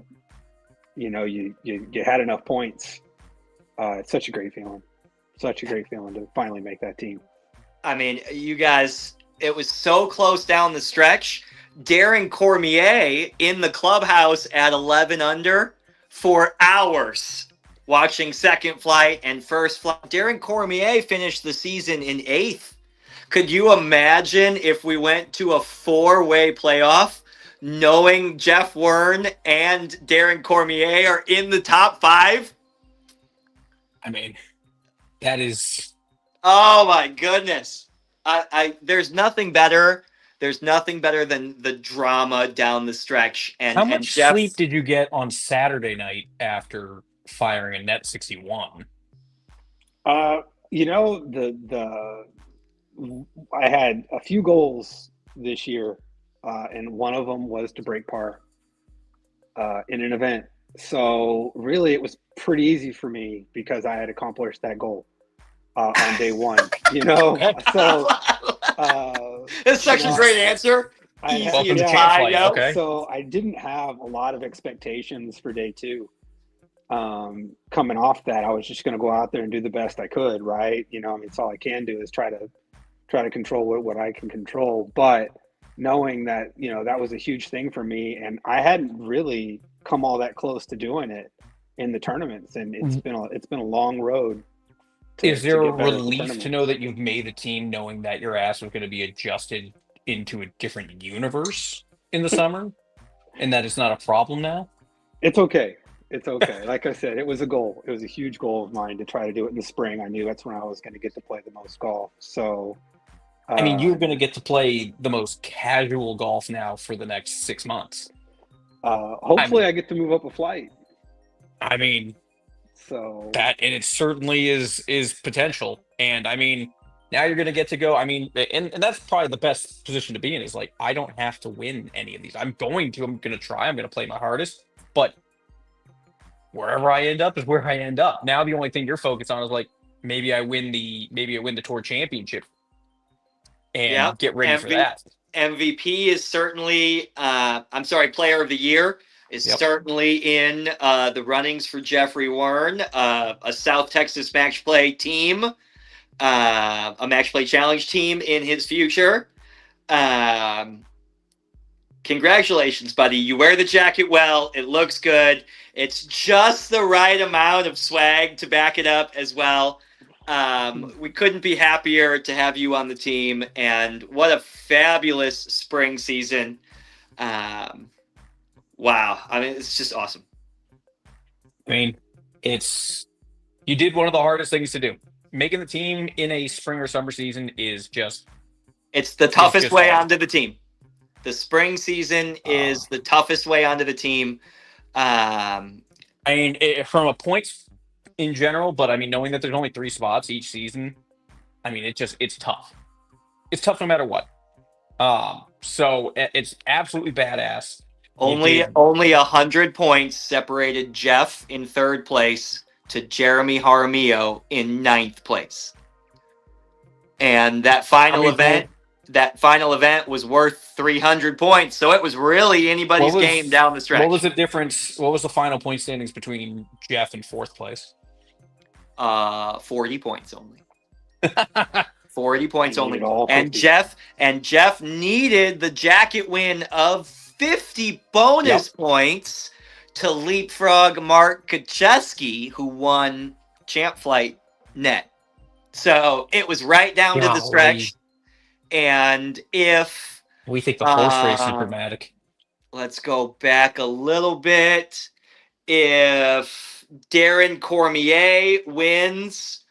you had enough points, it's such a great feeling. Such a great feeling to finally make that team. I mean, you guys, it was so close down the stretch. Darren Cormier in the clubhouse at 11 under for hours watching second flight and first flight. Darren Cormier finished the season in 8th. Could you imagine if we went to a 4-way playoff knowing Jeff Wern and Darren Cormier are in the top 5? I mean, that is... Oh my goodness. There's nothing better. There's nothing better than the drama down the stretch. And how much sleep did you get on Saturday night after firing a net 61? I had a few goals this year, and one of them was to break par in an event. So really, it was pretty easy for me because I had accomplished that goal on day one. So it's such a great answer. Welcome to change flight. Okay. So I didn't have a lot of expectations for day 2. Coming off that, I was just going to go out there and do the best I could, right? It's all I can do is try to control what I can control. But knowing that, that was a huge thing for me, and I hadn't really come all that close to doing it in the tournaments, and it's been a long road. Is there a relief to know that you've made the team, knowing that your ass was going to be adjusted into a different universe in the summer, and that it's not a problem now? It's okay. It's okay. Like I said, it was a goal. It was a huge goal of mine to try to do it in the spring. I knew that's when I was going to get to play the most golf. So, I mean, you're going to get to play the most casual golf now for the next 6 months. Hopefully, I get to move up a flight. I mean, so that, and it certainly is potential. And I mean, now you're going to get to go. I mean, and that's probably the best position to be in. Is like, I don't have to win any of these. I'm going to try. I'm going to play my hardest, but wherever I end up is where I end up. Now the only thing you're focused on is like, maybe I win the tour championship and get ready for that. MVP is certainly, player of the year is certainly in the runnings for Jeffrey Wern, a South Texas match play team, a match play challenge team in his future. Congratulations, buddy. You wear the jacket well. It looks good. It's just the right amount of swag to back it up as well. We couldn't be happier to have you on the team, and what a fabulous spring season. Wow. I mean, it's just awesome. I mean, you did one of the hardest things to do. Making the team in a spring or summer season is it's the toughest way onto the team. The spring season is the toughest way onto the team. I mean, from a points in general, but I mean, knowing that there's only 3 spots each season, I mean, it's tough. It's tough no matter what. So it's absolutely badass. Only 100 points separated Jeff in 3rd place to Jeremy Jaramillo in 9th place. And that final event was worth 300 points. So it was really anybody's game down the stretch. What was the difference? What was the final point standings between Jeff and 4th place? 40 points only. 40 points only. And Jeff needed the jacket win of 50 bonus points to leapfrog Mark Kacheski, who won Champ Flight net. So it was right down to the stretch. And if we think the horse race is dramatic, let's go back a little bit. If Darren Cormier wins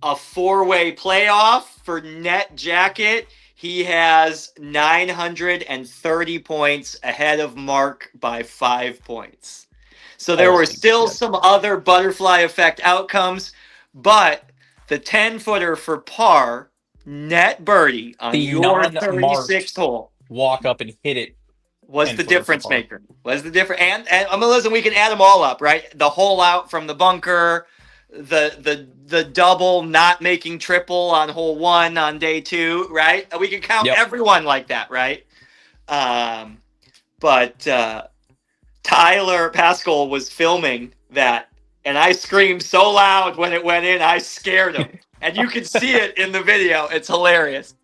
a 4-way playoff for net jacket, he has 930 points ahead of Mark by 5 points. So there were still some other butterfly effect outcomes, but the 10-footer for par, net birdie on your 36th hole, walk up and hit it, was the difference maker. Was the difference, and listen, we can add them all up, right? The hole out from the bunker, the double not making triple on hole 1 on day 2, right? We can count everyone like that, right? But Tyler Pascal was filming that, and I screamed so loud when it went in, I scared him. And you can see it in the video. It's hilarious.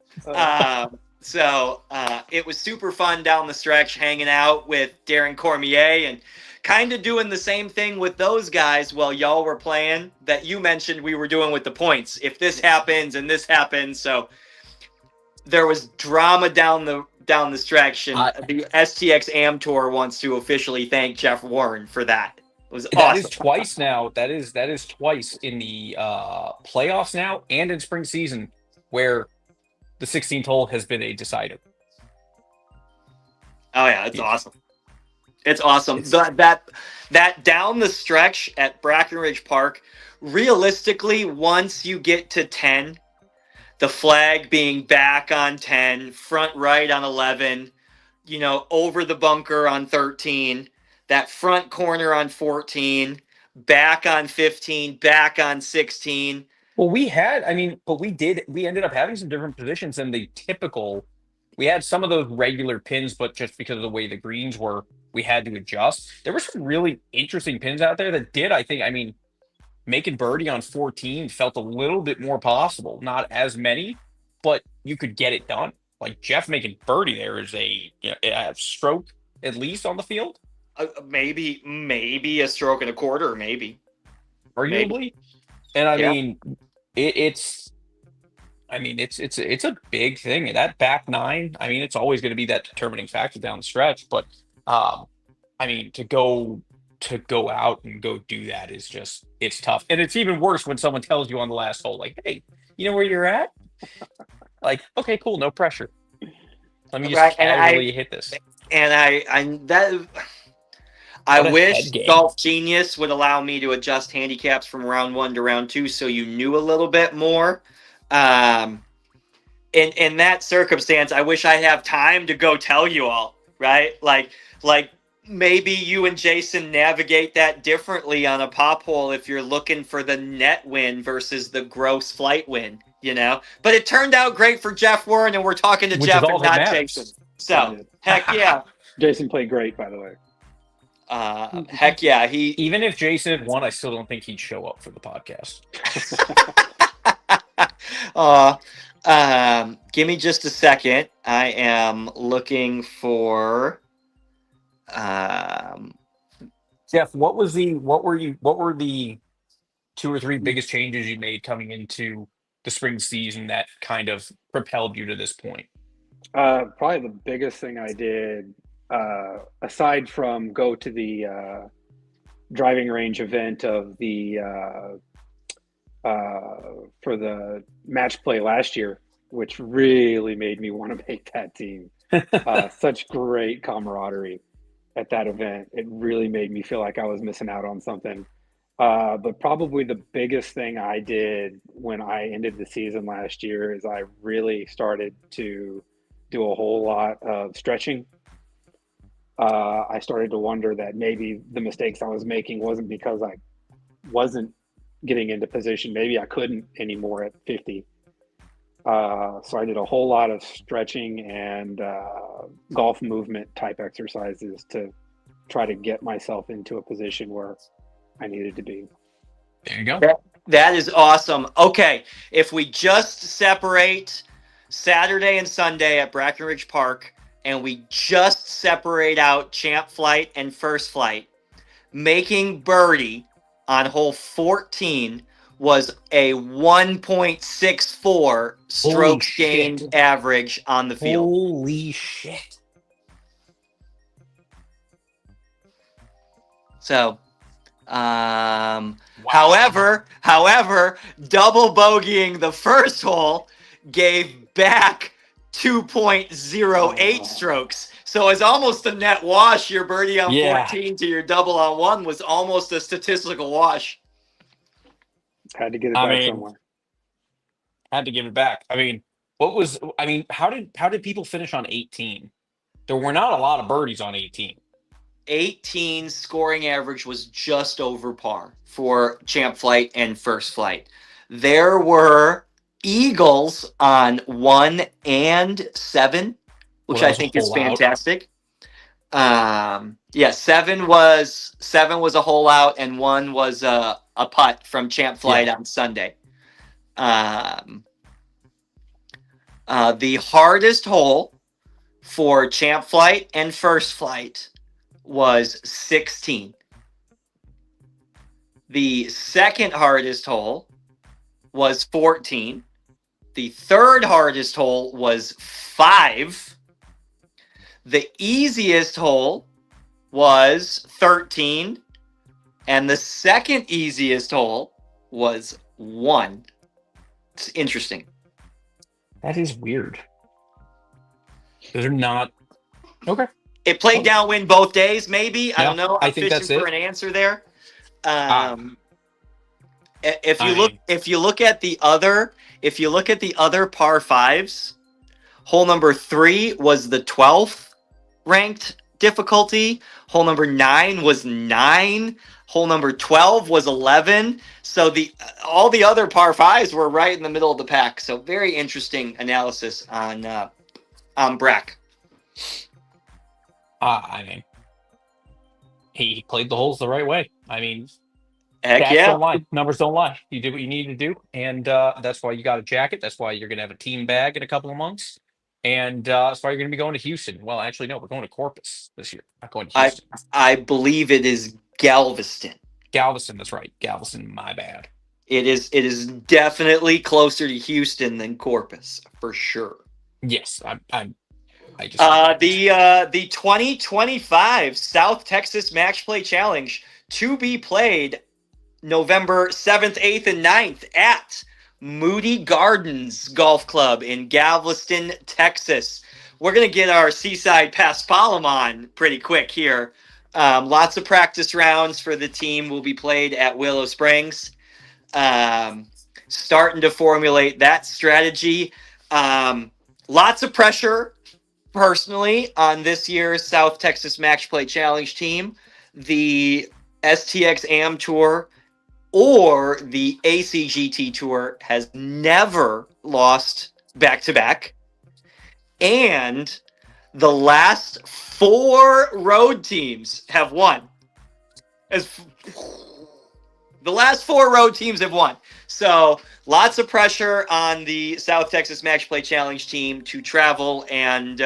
So it was super fun down the stretch, hanging out with Darren Cormier and kind of doing the same thing with those guys while y'all were playing that you mentioned we were doing with the points. If this happens and this happens, so there was drama down the stretch, and the Stxam Tour wants to officially thank Jeff Warren for that. It was awesome. That is twice now. That is twice in the playoffs now and in spring season where the 16th hole has been a decider. Oh yeah, it's awesome. It's awesome. That down the stretch at Brackenridge Park, realistically, once you get to 10, the flag being back on 10, front right on 11, over the bunker on 13, that front corner on 14, back on 15, back on 16. Well, we ended up having some different positions than the typical. We had some of those regular pins, but just because of the way the greens were, we had to adjust. There were some really interesting pins out there that did, making birdie on 14 felt a little bit more possible. Not as many, but you could get it done. Like Jeff making birdie there is a stroke at least on the field. Maybe a stroke and a quarter, maybe. Arguably. And it's a big thing. That back nine, it's always going to be that determining factor down the stretch. But to go out and go do that is just, it's tough. And it's even worse when someone tells you on the last hole, like, hey, you know where you're at? Like, okay, cool, no pressure. Let me just casually hit this. And I wish Golf Genius would allow me to adjust handicaps from round 1 to round 2 so you knew a little bit more. In that circumstance, I wish I'd have time to go tell you all, right? Like maybe you and Jason navigate that differently on a pop hole if you're looking for the net win versus the gross flight win, But it turned out great for Jeff Warren, and we're talking to Jeff and not Jason. So, heck yeah. Jason played great, by the way. Heck yeah. Even if Jason had won, I still don't think he'd show up for the podcast. Give me just a second. I am looking for Jeff, what were the 2 or 3 biggest changes you made coming into the spring season that kind of propelled you to this point? Probably the biggest thing I did, aside from go to the driving range event of the for the match play last year, which really made me want to make that team. Such great camaraderie at that event. It really made me feel like I was missing out on something. But probably the biggest thing I did when I ended the season last year is I really started to do a whole lot of stretching. I started to wonder that maybe the mistakes I was making wasn't because I wasn't getting into position. Maybe I couldn't anymore at 50. So I did a whole lot of stretching and golf movement type exercises to try to get myself into a position where I needed to be. There you go. That is awesome. Okay, if we just separate Saturday and Sunday at Brackenridge Park, and we just separate out Champ Flight and First Flight, making birdie on hole 14 was a 1.64 strokes gained average on the field. Holy shit. So, however, double bogeying the first hole gave back 2.08 strokes. So it's almost a net wash. Your birdie on 14 to your double on 1 was almost a statistical wash. Had to get it back somewhere. Had to give it back. How did people finish on 18? There were not a lot of birdies on 18. 18 scoring average was just over par for Champ Flight and First Flight. There were Eagles on 1 and 7, which Well, that I was a think is hole out. fantastic. Yeah, 7 was a hole out, and 1 was a putt from Champ Flight on Sunday. The hardest hole for Champ Flight and First Flight was 16. The second hardest hole was 14. The third hardest hole was 5. The easiest hole was 13. And the second easiest hole was 1. It's interesting. That is weird. Those are not okay. It played downwind both days, maybe. I Yeah, don't know. I I'm think fishing that's for it. an answer there. If you look at the other par 5s, hole number 3 was the 12th ranked difficulty. Hole number 9 was 9. Hole number 12 was 11. So all the other par 5s were right in the middle of the pack. So very interesting analysis on Brack. I mean, he played the holes the right way. I mean, Heck stats yeah. don't lie. Numbers don't lie. You did what you needed to do, and that's why you got a jacket. That's why you're going to have a team bag in a couple of months, and that's why you're going to be going to Houston. Well, actually, no, we're going to Corpus this year. Not going to Houston. I believe it is Galveston. Galveston, that's right. Galveston, my bad. It is definitely closer to Houston than Corpus, for sure. Yes, I just the 2025 South Texas Match Play Challenge to be played November 7th, 8th, and 9th at Moody Gardens Golf Club in Galveston, Texas. We're going to get our Seaside Paspalum on pretty quick here. Lots of practice rounds for the team will be played at Willow Springs. Starting to formulate that strategy. Lots of pressure, personally, on this year's South Texas Match Play Challenge team. The Stxam Tour or the ACGT Tour has never lost back-to-back. And the last 4 road teams have won. The last 4 road teams have won. So lots of pressure on the South Texas Match Play Challenge team to travel and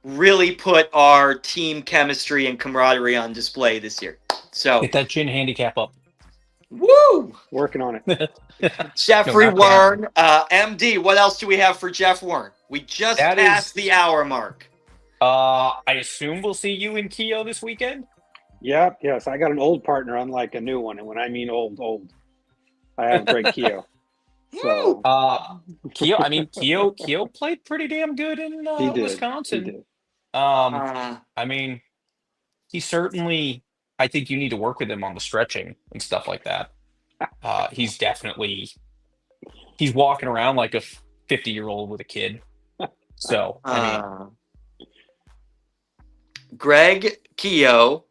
really put our team chemistry and camaraderie on display this year. So get that gin handicap up. Woo! Working on it. Jeffrey Warren, MD. What else do we have for Jeff Warren? We just passed the hour mark. I assume we'll see you in Keo this weekend. Yep. Yes, I got an old partner, unlike a new one, and when I mean old, I have Greg Keo. So Keo. I mean, Keo played pretty damn good in Wisconsin. He did. I mean, he certainly. I think you need to work with him on the stretching and stuff like that. He's walking around like a 50-year-old with a kid. So, I mean, Greg Keo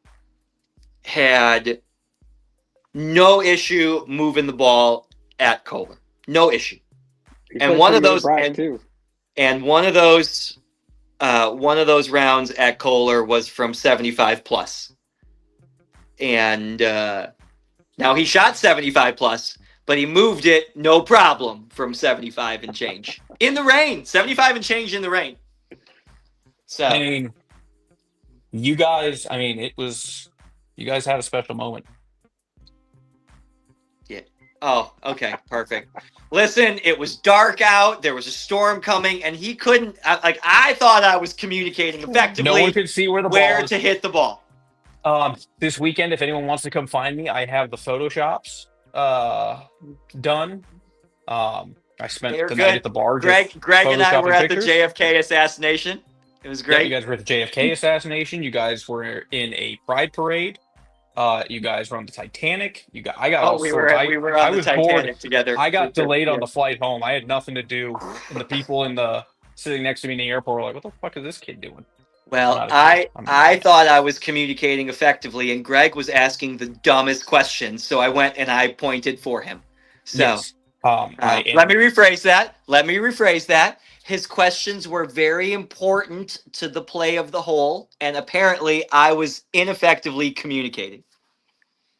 had no issue moving the ball at Kohler. No issue. And one of those rounds at Kohler was from 75 plus. And now he shot 75 plus, but he moved it no problem from 75 and change in the rain. 75 and change in the rain. So I mean, you guys had a special moment. Yeah. Oh, okay, perfect. Listen, it was dark out. There was a storm coming, and he couldn't. I thought I was communicating effectively. No one could see where to hit the ball. This weekend, if anyone wants to come find me, I have the Photoshops done. I spent the night at the bar. Greg and I were at the JFK assassination. It was great. Yeah, you guys were at the JFK assassination. You guys were in a pride parade. You guys were on the Titanic. We were on the Titanic together. I got delayed on the flight home. I had nothing to do, and the people sitting next to me in the airport were like, "What the fuck is this kid doing?" Well, not a kid. I thought I was communicating effectively, and Greg was asking the dumbest questions, so I went and I pointed for him. So Yes. I am. let me rephrase that. His questions were very important to the play of the whole, and apparently I was ineffectively communicating.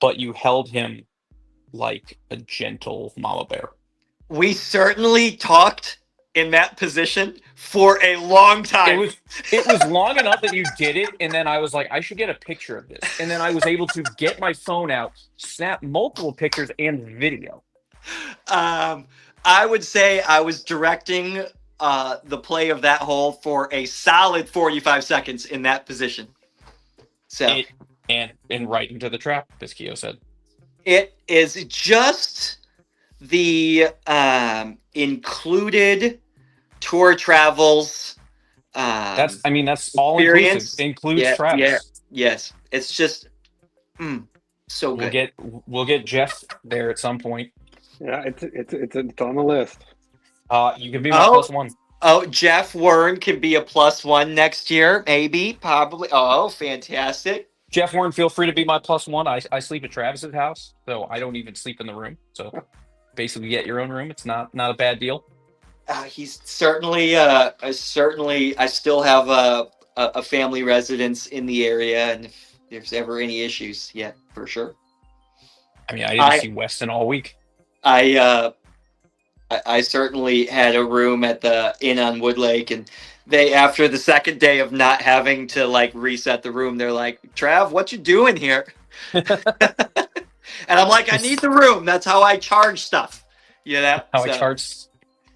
But you held him like a gentle mama bear. We certainly talked in that position for a long time. It was long enough that you did it, and then I was like, I should get a picture of this. And then I was able to get my phone out, snap multiple pictures and video. I would say I was directing the play of that hole for a solid 45 seconds in that position. So and right into the trap, as Keo said. it is just the included tour travels. That's all experience. inclusive. Includes traps. Yeah, yes. It's just so good. We'll get Jeff there at some point. Yeah, it's on the list. You can be my +1. Oh, Jeff Wern can be a +1 next year, maybe, probably. Oh, fantastic. Jeff Warren, feel free to be my +1. I sleep at Travis's house, so I don't even sleep in the room. So basically, get your own room. It's not a bad deal. He's certainly. I still have a family residence in the area, and if there's ever any issues, yeah, for sure. I mean, I didn't see Weston all week. I certainly had a room at the Inn on Woodlake, and they, after the second day of not having to like reset the room, they're like, "Trav, what you doing here?" And I'm like, "I need the room. That's how I charge stuff." You know, I charge.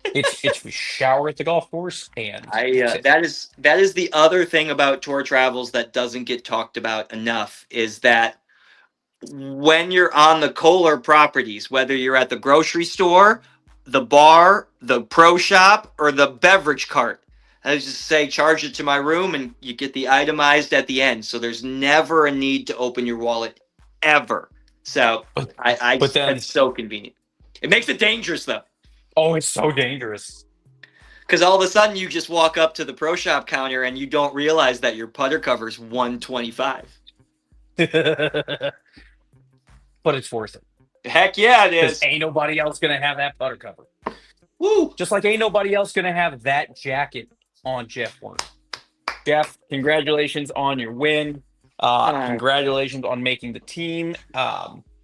It's we shower at the golf course, and that is the other thing about tour travels that doesn't get talked about enough, is that when you're on the Kohler properties, whether you're at the grocery store, the bar, the pro shop, or the beverage cart, I just say charge it to my room and you get the itemized at the end. So there's never a need to open your wallet ever. So that's so convenient. It makes it dangerous though. Oh, it's so dangerous. Because all of a sudden you just walk up to the pro shop counter and you don't realize that your putter cover is $125. But it's worth it. Heck yeah, it is. Ain't nobody else gonna have that putter cover. Woo! Just like ain't nobody else gonna have that jacket on Jeff Warren. Jeff, congratulations on your win. Congratulations on making the team.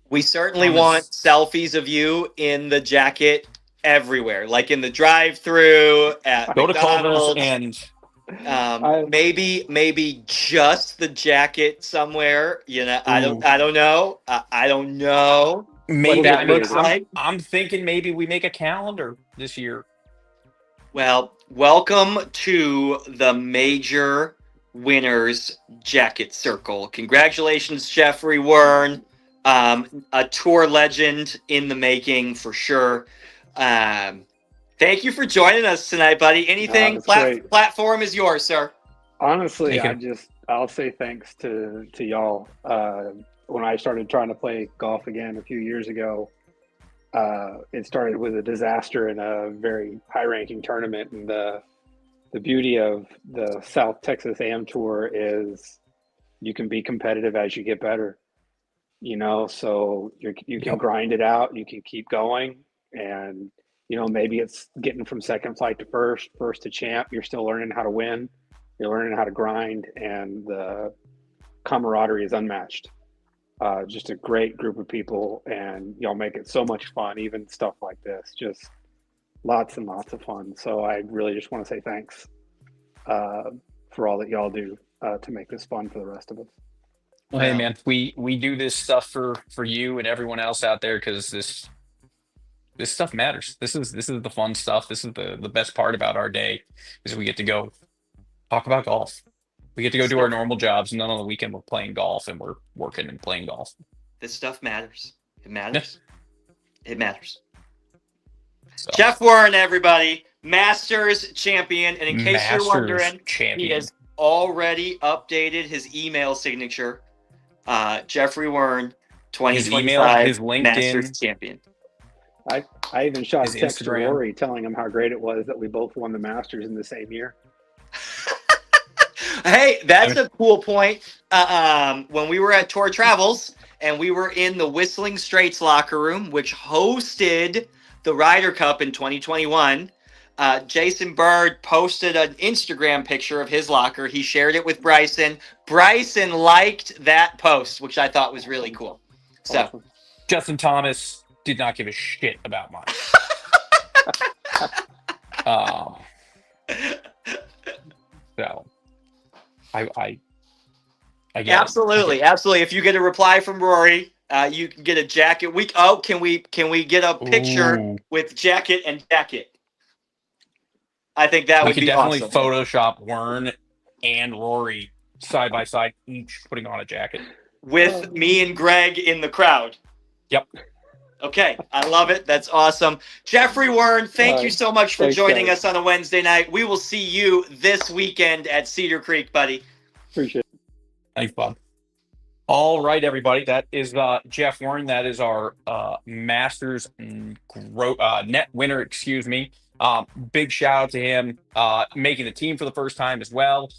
We certainly want selfies of you in the jacket everywhere, like in the drive-thru at go McDonald's. To Culver's and maybe just the jacket somewhere. You know, I don't know. I don't know. Maybe what that looks like. I'm thinking maybe we make a calendar this year. Well, welcome to the major winners jacket circle. Congratulations, Jeffrey Wern. A tour legend in the making for sure. Thank you for joining us tonight, buddy. Anything platform is yours, sir. Honestly, I'll say thanks to y'all. When I started trying to play golf again a few years ago, it started with a disaster in a very high-ranking tournament. And the beauty of the South Texas Am Tour is you can be competitive as you get better. You know, so you can grind it out. You can keep going, and you know, maybe it's getting from second flight to first to champ. You're still learning how to win. You're learning how to grind, and the camaraderie is unmatched. Just a great group of people, and y'all make it so much fun. Even stuff like this, just lots and lots of fun. So I really just want to say thanks for all that y'all do to make this fun for the rest of us. Well, hey man, we do this stuff for you and everyone else out there because this stuff matters. This is the fun stuff. This is the best part about our day is we get to go talk about golf. We get to go do our normal jobs, and then on the weekend we're playing golf and we're working and playing golf. This stuff matters. It matters. Yeah. It matters. So. Jeff Warren, everybody, Masters champion, and in case you're wondering, he has already updated his email signature. Jeffrey Warren, 2025 his LinkedIn, Masters champion. I even shot a text to Rory telling him how great it was that we both won the Masters in the same year. Hey, that's a cool point. When we were at Tour Travels and we were in the Whistling Straits locker room, which hosted the Ryder Cup in 2021, Jason Bird posted an Instagram picture of his locker. He shared it with Bryson. Bryson liked that post, which I thought was really cool. So, Awesome. Justin Thomas did not give a shit about mine. So, I get absolutely. If you get a reply from Rory, you can get a jacket. Can we get a picture Ooh. with jacket and jacket? I think that We would could be definitely awesome. Photoshop Wern and Rory side by side, each putting on a jacket. With me and Greg in the crowd. Yep. Okay, I love it. That's awesome. Jeffrey Wern, thank you so much for joining us on a Wednesday night. We will see you this weekend at Cedar Creek, buddy. Appreciate it. Thanks, Bob. All right, everybody. That is Jeff Warren. That is our Masters net winner. Excuse me. Big shout out to him making the team for the first time as well,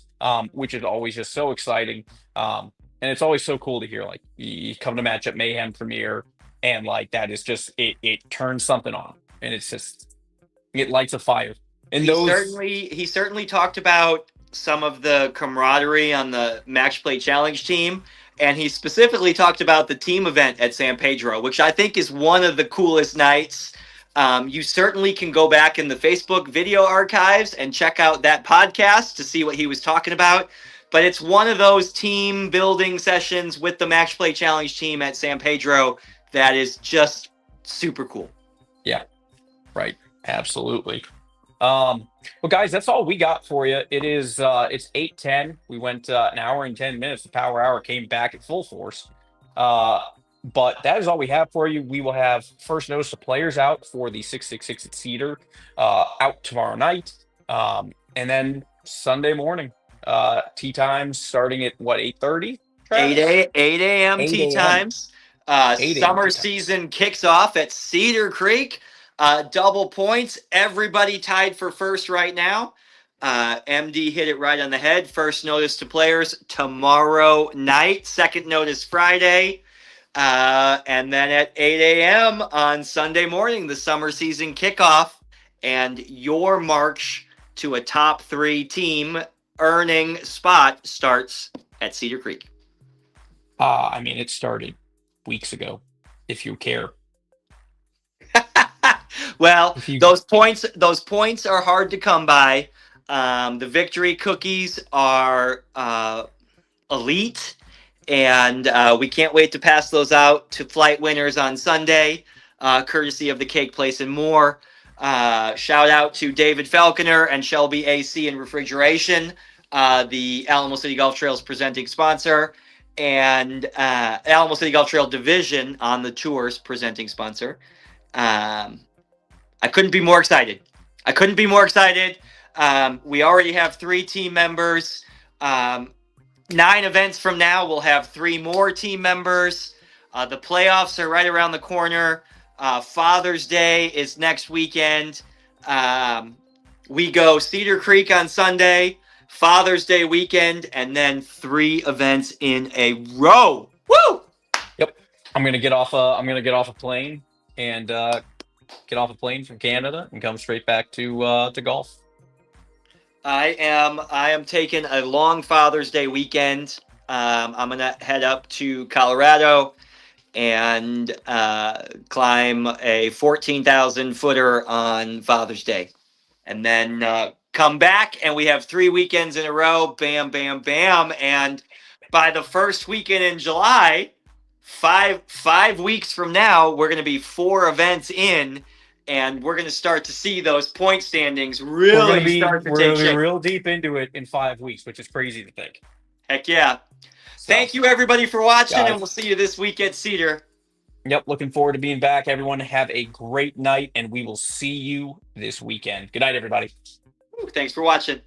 which is always just so exciting. And it's always so cool to hear, like, you come to Matchup Mayhem premiere and like that is just it turns something on, and it's just it lights a fire. And he certainly talked about some of the camaraderie on the Match Play Challenge team. And he specifically talked about the team event at San Pedro, which I think is one of the coolest nights. You certainly can go back in the Facebook video archives and check out that podcast to see what he was talking about. But it's one of those team building sessions with the Match Play Challenge team at San Pedro that is just super cool. Yeah, right. Absolutely. Well, guys, that's all we got for you. It's 8:10. We went an hour and 10 minutes. The Power Hour came back at full force. But that is all we have for you. We will have first notice of players out for the 666 at Cedar out tomorrow night. And then Sunday morning, tee times starting at what, 8:30? 8 a.m. tee times. Summer season kicks off at Cedar Creek. Double points. Everybody tied for first right now. MD hit it right on the head. First notice to players tomorrow night. Second notice Friday. And then at 8 a.m. on Sunday morning, the summer season kickoff. And your march to a top 3 team earning spot starts at Cedar Creek. I mean, it started weeks ago, if you care. Well, those points are hard to come by. The victory cookies are elite, and we can't wait to pass those out to flight winners on Sunday, courtesy of the Cake Place and More. Shout out to David Falconer and Shelby AC and Refrigeration, the Alamo City Golf Trails presenting sponsor, and Alamo City Golf Trail Division on the tours presenting sponsor. I couldn't be more excited. We already have 3 team members. 9 events from now, we'll have 3 more team members. The playoffs are right around the corner. Father's Day is next weekend. We go Cedar Creek on Sunday, Father's Day weekend, and then 3 events in a row. Woo! Yep. I'm gonna get off a plane and get off a plane from Canada and come straight back to golf. I am taking a long Father's Day weekend. I'm gonna head up to Colorado and climb a 14,000 footer on Father's Day, and then come back, and we have 3 weekends in a row. Bam, bam, bam! And by the first weekend in July, five weeks from now, we're going to be 4 events in, and we're going to start to see those point standings really start to take shape. We're real deep into it in 5 weeks, which is crazy to think. Heck yeah. So, thank you, everybody, for watching, and we'll see you this week at Cedar. Yep, looking forward to being back. Everyone have a great night, and we will see you this weekend. Good night, everybody. Thanks for watching.